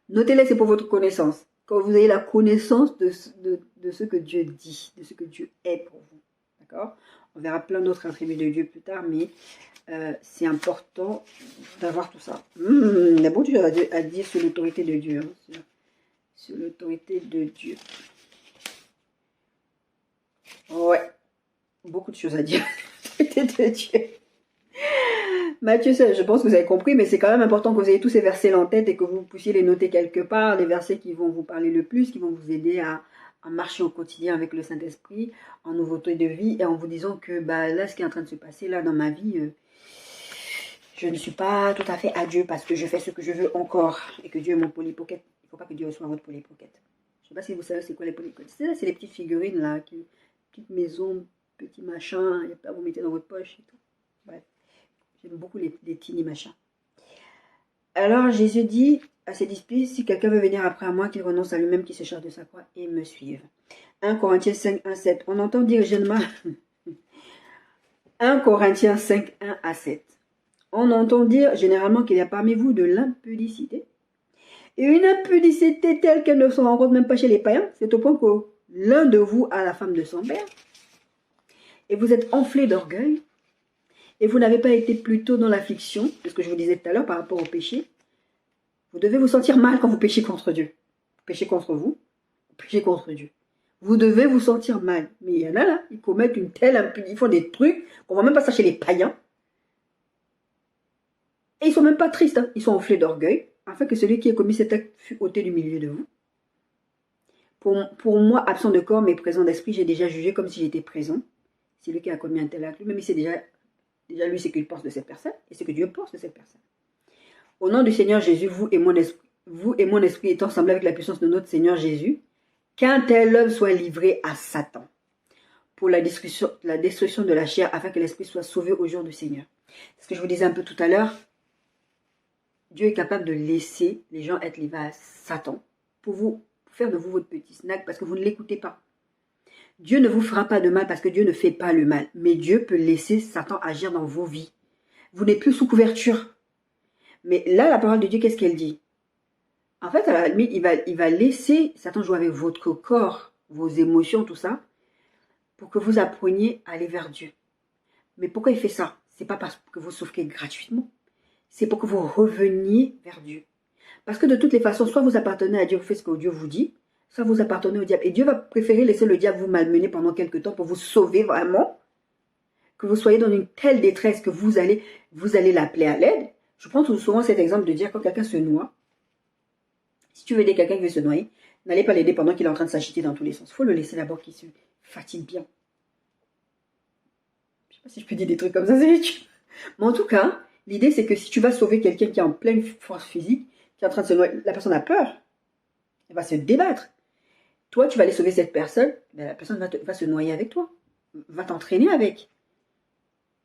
Notez-les, c'est pour votre connaissance. Quand vous ayez la connaissance de ce que Dieu dit, de ce que Dieu est pour vous. D'accord? On verra plein d'autres attributs de Dieu plus tard, mais c'est important d'avoir tout ça. Il y a beaucoup de choses à dire sur l'autorité de Dieu. Hein, sur l'autorité de Dieu. Ouais, beaucoup de choses à dire sur l'autorité de Dieu. Matthieu 16, je pense que vous avez compris, mais c'est quand même important que vous ayez tous ces versets en tête et que vous puissiez les noter quelque part, les versets qui vont vous parler le plus, qui vont vous aider à marcher au quotidien avec le Saint-Esprit, en nouveauté de vie, et en vous disant que là, ce qui est en train de se passer là dans ma vie, je ne suis pas tout à fait à Dieu parce que je fais ce que je veux encore, et que Dieu est mon polypocket. Il ne faut pas que Dieu soit votre polypocket. Je ne sais pas si vous savez c'est quoi les polypockets. C'est les petites figurines là, petites maisons, petits machins, vous mettez dans votre poche et tout. Bref. J'aime beaucoup les tini machins. Alors Jésus dit à ses disciples, si quelqu'un veut venir après moi, qu'il renonce à lui-même, qu'il se charge de sa croix et me suive. 1 Corinthiens 5, 1, 7. On entend dire généralement... 1 Corinthiens 5, 1 à 7. On entend dire généralement qu'il y a parmi vous de l'impudicité. Et une impudicité telle qu'elle ne se rencontre même pas chez les païens. C'est au point que l'un de vous a la femme de son père. Et vous êtes enflé d'orgueil. Et vous n'avez pas été plutôt dans l'affliction, c'est ce que je vous disais tout à l'heure par rapport au péché. Vous devez vous sentir mal quand vous péchez contre Dieu. Vous péchez contre vous, vous péchez contre Dieu. Vous devez vous sentir mal. Mais il y en a là, ils commettent une telle impunité, ils font des trucs qu'on ne va même pas ça chez les païens. Et ils ne sont même pas tristes, hein. Ils sont enflés d'orgueil, afin que celui qui a commis cet acte fût ôté du milieu de vous. Pour moi, absent de corps mais présent d'esprit, j'ai déjà jugé comme si j'étais présent. C'est lui qui a commis un tel acte, lui-même il sait déjà lui, c'est qu'il pense de cette personne, et c'est que Dieu pense de cette personne. Au nom du Seigneur Jésus, vous et mon esprit étant semblés avec la puissance de notre Seigneur Jésus, qu'un tel homme soit livré à Satan, pour la destruction de la chair, afin que l'esprit soit sauvé au jour du Seigneur. C'est ce que je vous disais un peu tout à l'heure. Dieu est capable de laisser les gens être livrés à Satan, pour faire de vous votre petit snack, parce que vous ne l'écoutez pas. Dieu ne vous fera pas de mal parce que Dieu ne fait pas le mal. Mais Dieu peut laisser Satan agir dans vos vies. Vous n'êtes plus sous couverture. Mais là, la parole de Dieu, qu'est-ce qu'elle dit? En fait, à la limite, il va laisser Satan jouer avec votre corps, vos émotions, tout ça, pour que vous appreniez à aller vers Dieu. Mais pourquoi il fait ça? C'est pas parce que vous souffrez gratuitement. c'est pour que vous reveniez vers Dieu. Parce que de toutes les façons, soit vous appartenez à Dieu, vous faites ce que Dieu vous dit, soit vous appartenez au diable. Et Dieu va préférer laisser le diable vous malmener pendant quelque temps pour vous sauver vraiment, que vous soyez dans une telle détresse que vous allez l'appeler à l'aide. Je prends souvent cet exemple de dire quand quelqu'un se noie, si tu veux aider quelqu'un qui veut se noyer, n'allez pas l'aider pendant qu'il est en train de s'agiter dans tous les sens. Il faut le laisser d'abord qu'il se fatigue bien. Je ne sais pas si je peux dire des trucs comme ça, c'est ridicule. Mais en tout cas, l'idée c'est que si tu vas sauver quelqu'un qui est en pleine force physique, qui est en train de se noyer, la personne a peur. Elle va se débattre. Toi, tu vas aller sauver cette personne, ben la personne va se noyer avec toi. Va t'entraîner avec.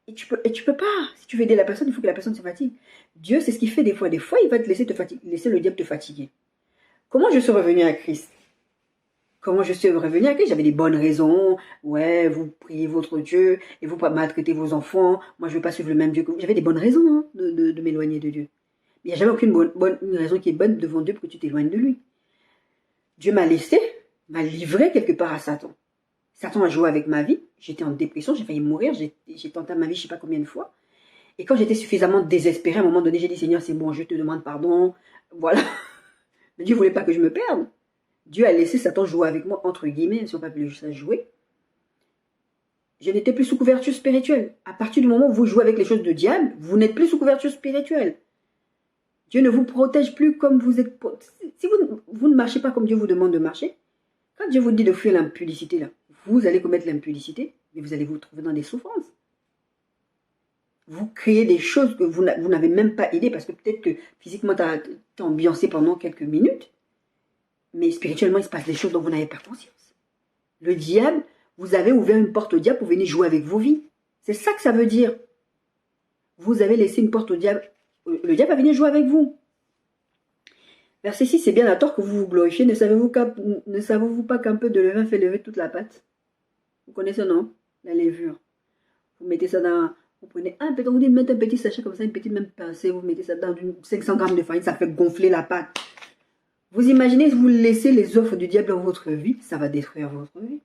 Et tu peux pas. Si tu veux aider la personne, il faut que la personne se fatigue. Dieu, c'est ce qu'il fait des fois. Des fois, il va te laisser laisser le diable te fatiguer. Comment je suis revenue à Christ? Comment je suis revenue à Christ? J'avais des bonnes raisons. Ouais, vous priez votre Dieu et vous maltraitez vos enfants. Moi, je ne veux pas suivre le même Dieu que vous. J'avais des bonnes raisons hein, de m'éloigner de Dieu. Il n'y a jamais aucune une raison qui est bonne devant Dieu pour que tu t'éloignes de lui. Dieu m'a livré quelque part à Satan. Satan a joué avec ma vie. J'étais en dépression, j'ai failli mourir. J'ai tenté ma vie je ne sais pas combien de fois. Et quand j'étais suffisamment désespérée, à un moment donné, j'ai dit, Seigneur, c'est bon, je te demande pardon. Voilà. Mais Dieu ne voulait pas que je me perde. Dieu a laissé Satan jouer avec moi, entre guillemets, si on peut appeler ça jouer. Je n'étais plus sous couverture spirituelle. À partir du moment où vous jouez avec les choses de diable, vous n'êtes plus sous couverture spirituelle. Dieu ne vous protège plus comme vous êtes. Si vous ne marchez pas comme Dieu vous demande de marcher, quand Dieu vous dit de fuir l'impudicité, là, vous allez commettre l'impudicité, mais vous allez vous trouver dans des souffrances. Vous créez des choses que vous n'avez même pas idée, parce que peut-être que physiquement, tu es ambiancé pendant quelques minutes, mais spirituellement, il se passe des choses dont vous n'avez pas conscience. Le diable, vous avez ouvert une porte au diable pour venir jouer avec vos vies. C'est ça que ça veut dire. Vous avez laissé une porte au diable. Le diable va venir jouer avec vous. Verset 6, c'est bien à tort que vous vous glorifiez. Ne savez-vous pas qu'un peu de levain fait lever toute la pâte? Vous connaissez, non? La levure. Vous mettez ça dans... Vous prenez un petit... Vous dites, mettez un petit sachet comme ça, une petite même pincée. Vous mettez ça dans 500 grammes de farine. Ça fait gonfler la pâte. Vous imaginez, si vous laissez les offres du diable dans votre vie, ça va détruire votre vie.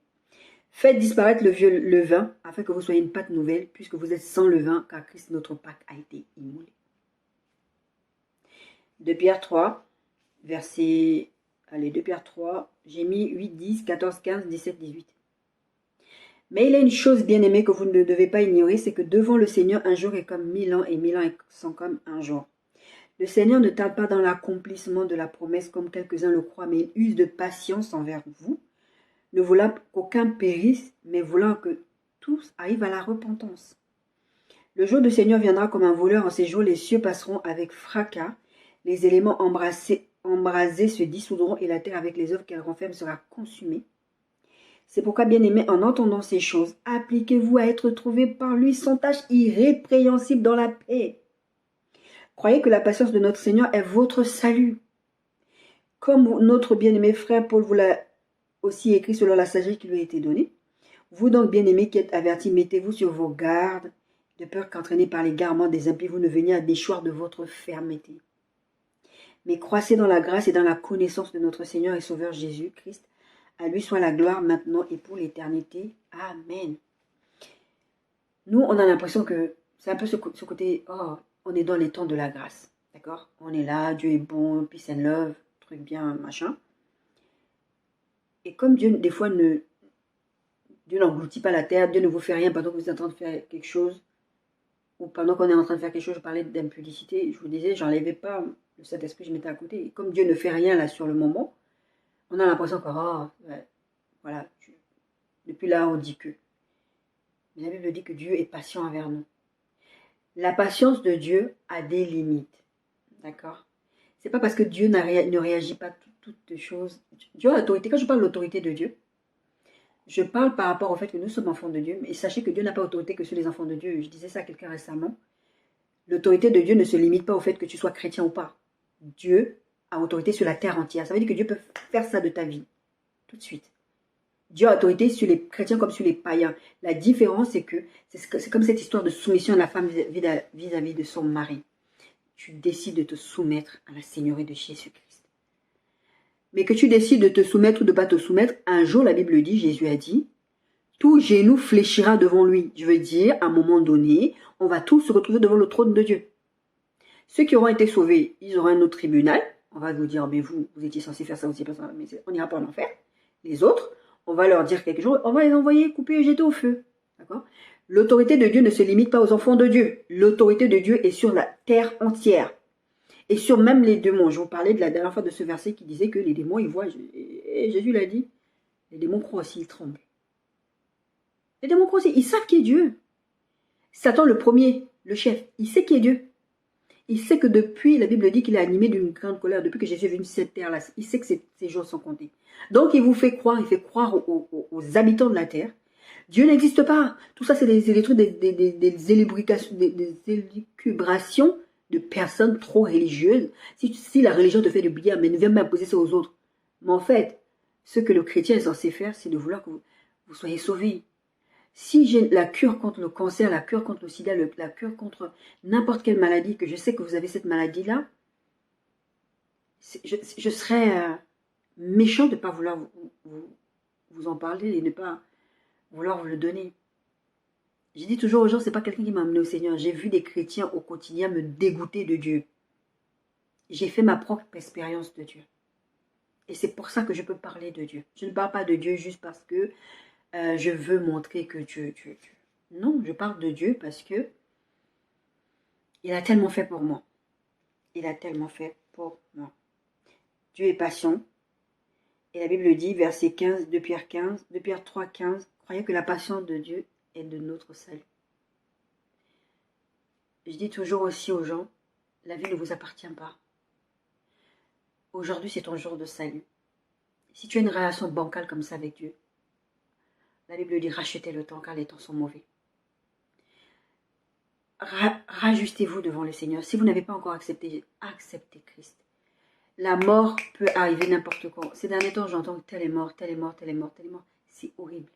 Faites disparaître le vieux levain, afin que vous soyez une pâte nouvelle, puisque vous êtes sans levain, car Christ, notre Pâque, a été immolé. 2 Pierre 3, verset... Allez, 2 Pierre 3, j'ai mis 8, 10, 14, 15, 17, 18. Mais il y a une chose bien aimée que vous ne devez pas ignorer, c'est que devant le Seigneur, un jour est comme 1000 ans, et 1000 ans sont comme un jour. Le Seigneur ne tarde pas dans l'accomplissement de la promesse comme quelques-uns le croient, mais il use de patience envers vous, ne voulant qu'aucun périsse, mais voulant que tous arrivent à la repentance. Le jour du Seigneur viendra comme un voleur. En ces jours, les cieux passeront avec fracas, les éléments embrasés se dissoudront et la terre avec les œuvres qu'elle renferme sera consumée. C'est pourquoi, bien-aimés, en entendant ces choses, appliquez-vous à être trouvés par lui sans tache, irrépréhensible dans la paix. Croyez que la patience de notre Seigneur est votre salut. Comme notre bien-aimé frère Paul vous l'a aussi écrit selon la sagesse qui lui a été donnée. Vous donc, bien-aimés qui êtes avertis, mettez-vous sur vos gardes, de peur qu'entraînés par les garements des impies, vous ne veniez à déchoir de votre fermeté. Mais croissez dans la grâce et dans la connaissance de notre Seigneur et Sauveur Jésus-Christ. À lui soit la gloire maintenant et pour l'éternité. Amen. Nous, on a l'impression que c'est un peu ce côté, oh, on est dans les temps de la grâce. D'accord? On est là, Dieu est bon, peace and love, truc bien, machin. Et comme Dieu, des fois, Dieu n'engloutit pas la terre, Dieu ne vous fait rien pendant que vous êtes en train de faire quelque chose, ou pendant qu'on est en train de faire quelque chose, je parlais d'impudicité, je vous disais, j'enlevais pas le Saint-Esprit, je mettais à côté. Et comme Dieu ne fait rien là sur le moment, on a l'impression que, oh, ouais, voilà, depuis là, on dit que. Mais la Bible dit que Dieu est patient envers nous. La patience de Dieu a des limites, d'accord? C'est pas parce que Dieu ne réagit pas toutes choses. Dieu a l'autorité. Quand je parle de l'autorité de Dieu, je parle par rapport au fait que nous sommes enfants de Dieu. Mais sachez que Dieu n'a pas autorité que sur les enfants de Dieu. Je disais ça à quelqu'un récemment. L'autorité de Dieu ne se limite pas au fait que tu sois chrétien ou pas. Dieu a autorité sur la terre entière. Ça veut dire que Dieu peut faire ça de ta vie, tout de suite. Dieu a autorité sur les chrétiens comme sur les païens. La différence, c'est que c'est comme cette histoire de soumission de la femme vis-à-vis de son mari. Tu décides de te soumettre à la Seigneurie de Jésus-Christ. Mais que tu décides de te soumettre ou de ne pas te soumettre, un jour, la Bible dit, Jésus a dit, tout genou fléchira devant lui. Je veux dire, à un moment donné, on va tous se retrouver devant le trône de Dieu. Ceux qui auront été sauvés, ils auront un autre tribunal. On va vous dire, mais vous étiez censé faire ça, vous étiez pas ça, mais on n'ira pas en enfer. Les autres, on va leur dire quelque chose, on va les envoyer couper et jeter au feu. D'accord? L'autorité de Dieu ne se limite pas aux enfants de Dieu. L'autorité de Dieu est sur la terre entière. Et sur même les démons. Je vous parlais de la dernière fois de ce verset qui disait que les démons, ils voient. Et Jésus l'a dit, les démons croient aussi, ils tremblent. Les démons croient aussi, ils savent qui est Dieu. Satan, le premier, le chef, il sait qui est Dieu. Il sait que depuis, la Bible dit qu'il est animé d'une grande colère, depuis que Jésus est venu sur cette terre-là. Il sait que ces jours sont comptés. Donc, il vous fait croire, il fait croire aux habitants de la terre. Dieu n'existe pas. Tout ça, c'est des trucs, des élucubrations de personnes trop religieuses. Si la religion te fait du bien, mais ne viens pas imposer ça aux autres. Mais en fait, ce que le chrétien est censé faire, c'est de vouloir que vous soyez sauvés. Si j'ai la cure contre le cancer, la cure contre le sida, la cure contre n'importe quelle maladie, que je sais que vous avez cette maladie-là, je serais méchant de ne pas vouloir vous en parler et de ne pas vouloir vous le donner. J'ai dit toujours aux gens, c'est pas quelqu'un qui m'a amené au Seigneur. J'ai vu des chrétiens au quotidien me dégoûter de Dieu. J'ai fait ma propre expérience de Dieu. Et c'est pour ça que je peux parler de Dieu. Je ne parle pas de Dieu juste parce que je veux montrer que Dieu. Non, je parle de Dieu parce que il a tellement fait pour moi. Il a tellement fait pour moi. Dieu est patient. Et la Bible dit, verset 15, 2 Pierre 3, 15, croyez que la patience de Dieu est de notre salut. Je dis toujours aussi aux gens, la vie ne vous appartient pas. Aujourd'hui, c'est ton jour de salut. Si tu as une relation bancale comme ça avec Dieu, la Bible dit, rachetez le temps car les temps sont mauvais. Rajustez-vous devant le Seigneur. Si vous n'avez pas encore accepté, acceptez Christ. La mort peut arriver n'importe quand. Ces derniers temps, j'entends que tel est mort, tel est mort, tel est mort, tel est mort. C'est horrible.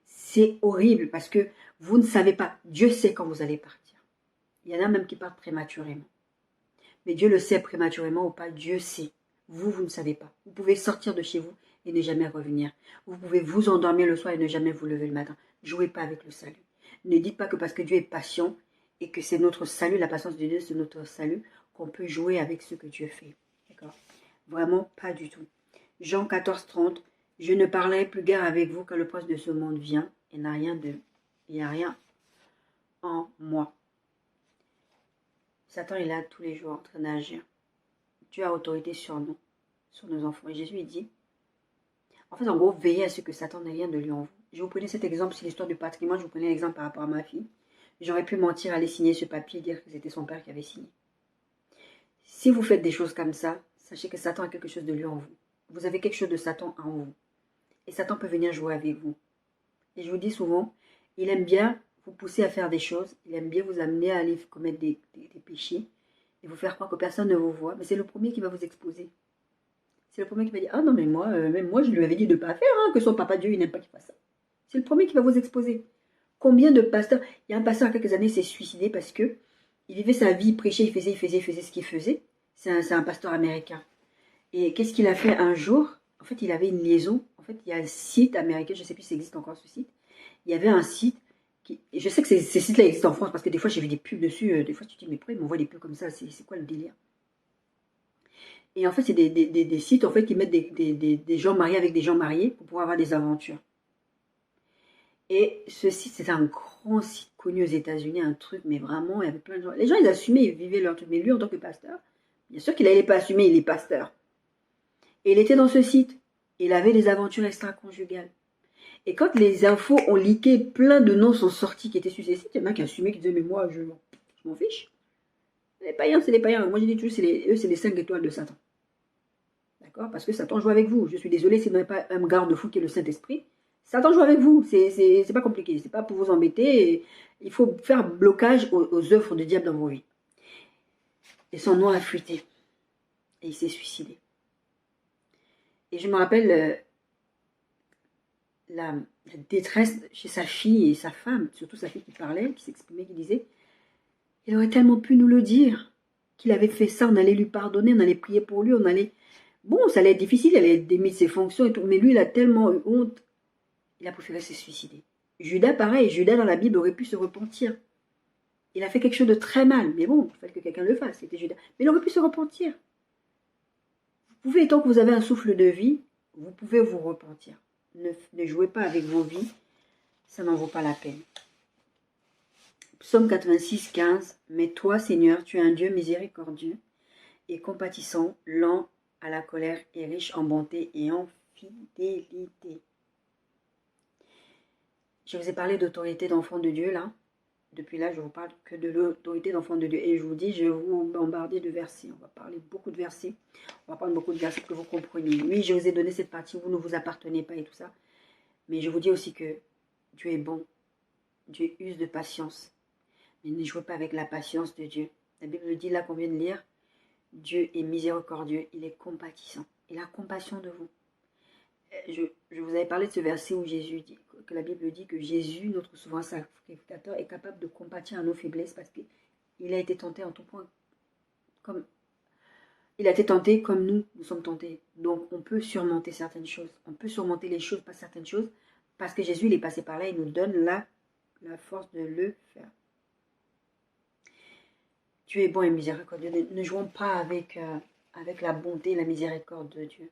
C'est horrible parce que vous ne savez pas. Dieu sait quand vous allez partir. Il y en a même qui partent prématurément. Mais Dieu le sait prématurément ou pas. Dieu sait. Vous ne savez pas. Vous pouvez sortir de chez vous et ne jamais revenir. Vous pouvez vous endormir le soir et ne jamais vous lever le matin. Jouez pas avec le salut. Ne dites pas que parce que Dieu est patient et que c'est notre salut, la patience de Dieu, c'est notre salut, qu'on peut jouer avec ce que Dieu fait. D'accord? Vraiment pas du tout. Jean 14, 30. Je ne parlerai plus guère avec vous quand le prince de ce monde vient et il n'y a rien en moi. Satan est là tous les jours en train d'agir. Dieu a autorité sur nous, sur nos enfants. Et Jésus, il dit, en fait, en gros, veillez à ce que Satan n'ait rien de lui en vous. Je vous prenais cet exemple, c'est l'histoire du patrimoine, je vous prenais l'exemple par rapport à ma fille. J'aurais pu mentir, aller signer ce papier et dire que c'était son père qui avait signé. Si vous faites des choses comme ça, sachez que Satan a quelque chose de lui en vous. Vous avez quelque chose de Satan en vous. Et Satan peut venir jouer avec vous. Et je vous dis souvent, il aime bien vous pousser à faire des choses. Il aime bien vous amener à aller commettre des péchés. Et vous faire croire que personne ne vous voit. Mais c'est le premier qui va vous exposer. C'est le premier qui va dire, ah non mais moi, même moi je lui avais dit de ne pas faire, hein, que son papa Dieu il n'aime pas qu'il fasse ça. C'est le premier qui va vous exposer. Combien de pasteurs, il y a un pasteur il y a quelques années s'est suicidé parce que il vivait sa vie, il prêchait, il faisait ce qu'il faisait. C'est un pasteur américain. Et qu'est-ce qu'il a fait un jour? En fait, il avait une liaison. En fait, il y a un site américain, je ne sais plus si ça existe encore ce site. Il y avait un site, et je sais que ces sites-là existent en France parce que des fois j'ai vu des pubs dessus. Des fois tu te dis, mais pourquoi ils m'envoient des pubs comme ça? C'est quoi le délire? Et en fait, c'est des sites en fait, qui mettent des gens mariés avec des gens mariés pour pouvoir avoir des aventures. Et ce site, c'est un grand site connu aux États-Unis, un truc, mais vraiment, il y avait plein de gens. Les gens, ils assumaient, ils vivaient leur truc. Mais lui, en tant que pasteur, bien sûr qu'il n'allait pas assumer, il est pasteur. Et il était dans ce site. Il avait des aventures extra-conjugales. Et quand les infos ont leaké, plein de noms sont sortis qui étaient sur ces sites. Il y en a qui assumaient, qui disaient, mais moi, je m'en fiche. Les païens, c'est les païens. Moi, je dis toujours, eux, c'est les 5 étoiles de Satan. D'accord? Parce que Satan joue avec vous. Je suis désolée, si vous n'avez pas un garde-fou qui est le Saint-Esprit, Satan joue avec vous. C'est pas compliqué. C'est pas pour vous embêter. Il faut faire blocage aux œuvres du diable dans vos vies. Et son nom a fuité. Et il s'est suicidé. Et je me rappelle la détresse chez sa fille et sa femme, surtout sa fille qui parlait, qui s'exprimait, qui disait, il aurait tellement pu nous le dire, qu'il avait fait ça, on allait lui pardonner, on allait prier pour lui, on allait... Bon, ça allait être difficile, il allait être démis de ses fonctions et tout, mais lui, il a tellement eu honte, il a préféré se suicider. Judas, pareil, Judas dans la Bible aurait pu se repentir. Il a fait quelque chose de très mal. Mais bon, il fallait que quelqu'un le fasse. C'était Judas. Mais il aurait pu se repentir. Vous pouvez, tant que vous avez un souffle de vie, vous pouvez vous repentir. Ne jouez pas avec vos vies. Ça n'en vaut pas la peine. Psaume 86, 15. Mais toi, Seigneur, tu es un Dieu miséricordieux et compatissant, lent à la colère et riche en bonté et en fidélité. Je vous ai parlé d'autorité d'enfant de Dieu, là. Depuis là, je vous parle que de l'autorité d'enfant de Dieu. Et je vous dis, je vais vous bombarder de versets. On va parler beaucoup de versets. On va prendre beaucoup de versets pour que vous compreniez. Oui, je vous ai donné cette partie, vous ne vous appartenez pas et tout ça. Mais je vous dis aussi que Dieu est bon. Dieu use de patience. Mais ne jouez pas avec la patience de Dieu. La Bible dit là qu'on vient de lire, Dieu est miséricordieux, il est compatissant. Il a compassion de vous. Je vous avais parlé de ce verset où Jésus dit, que la Bible dit que Jésus, notre souverain sacrificateur, est capable de compatir à nos faiblesses parce qu'il a été tenté en tout point. Il a été tenté comme nous sommes tentés. Donc on peut surmonter certaines choses. On peut surmonter les choses, pas certaines choses, parce que Jésus il est passé par là, il nous donne la force de le faire. Dieu est bon et miséricordieux. Ne jouons pas avec la bonté et la miséricorde de Dieu.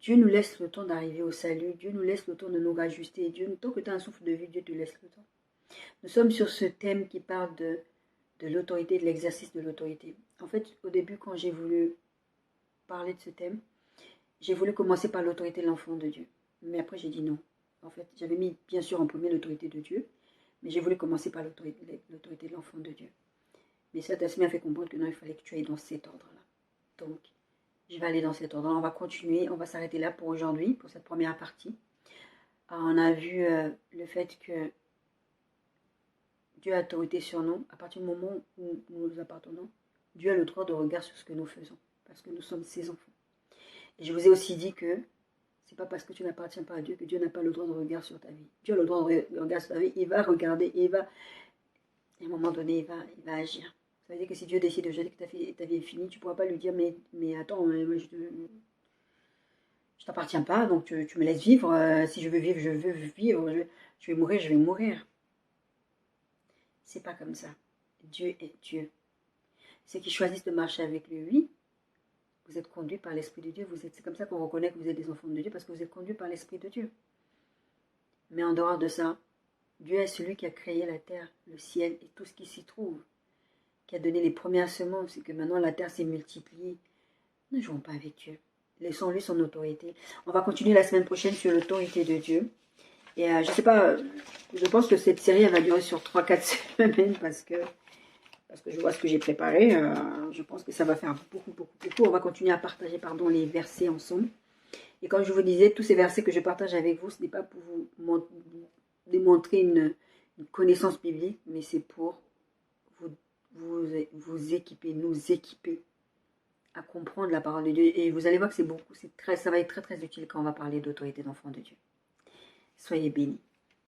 Dieu nous laisse le temps d'arriver au salut. Dieu nous laisse le temps de nous rajuster. Tant que tu as un souffle de vie, Dieu te laisse le temps. Nous sommes sur ce thème qui parle de l'autorité, de l'exercice de l'autorité. En fait, au début, quand j'ai voulu parler de ce thème, j'ai voulu commencer par l'autorité de l'enfant de Dieu. Mais après, j'ai dit non. En fait, j'avais mis bien sûr en premier l'autorité de Dieu, mais j'ai voulu commencer par l'autorité de l'enfant de Dieu. Mais ça, Tasmi a fait comprendre que non, il fallait que tu ailles dans cet ordre-là. Donc, je vais aller dans cet ordre-là. On va continuer, on va s'arrêter là pour aujourd'hui, pour cette première partie. On a vu le fait que Dieu a autorité sur nous. À partir du moment où nous nous appartenons, Dieu a le droit de regard sur ce que nous faisons, parce que nous sommes ses enfants. Et je vous ai aussi dit que c'est pas parce que tu n'appartiens pas à Dieu que Dieu n'a pas le droit de regard sur ta vie. Dieu a le droit de regard sur ta vie, il va regarder, et à un moment donné, il va agir. Ça veut dire que si Dieu décide de jeter que ta vie est finie, tu ne pourras pas lui dire, mais attends, moi, je t'appartiens pas, donc tu me laisses vivre. Si je veux vivre, je veux vivre. Je vais mourir, je vais mourir. C'est pas comme ça. Dieu est Dieu. Ceux qui choisissent de marcher avec lui, vous êtes conduits par l'Esprit de Dieu. C'est comme ça qu'on reconnaît que vous êtes des enfants de Dieu, parce que vous êtes conduits par l'Esprit de Dieu. Mais en dehors de ça, Dieu est celui qui a créé la terre, le ciel et tout ce qui s'y trouve, qui a donné les premières semences et que maintenant la terre s'est multipliée. Ne jouons pas avec Dieu. Laissons-lui son autorité. On va continuer la semaine prochaine sur l'autorité de Dieu. Et je ne sais pas, je pense que cette série elle va durer sur 3-4 semaines parce que je vois ce que j'ai préparé. Je pense que ça va faire beaucoup. On va continuer à partager les versets ensemble. Et comme je vous disais, tous ces versets que je partage avec vous, ce n'est pas pour vous démontrer une connaissance biblique, mais c'est pour vous équiper, nous équiper à comprendre la parole de Dieu. Et vous allez voir que ça va être très utile quand on va parler d'autorité d'enfant de Dieu. Soyez bénis.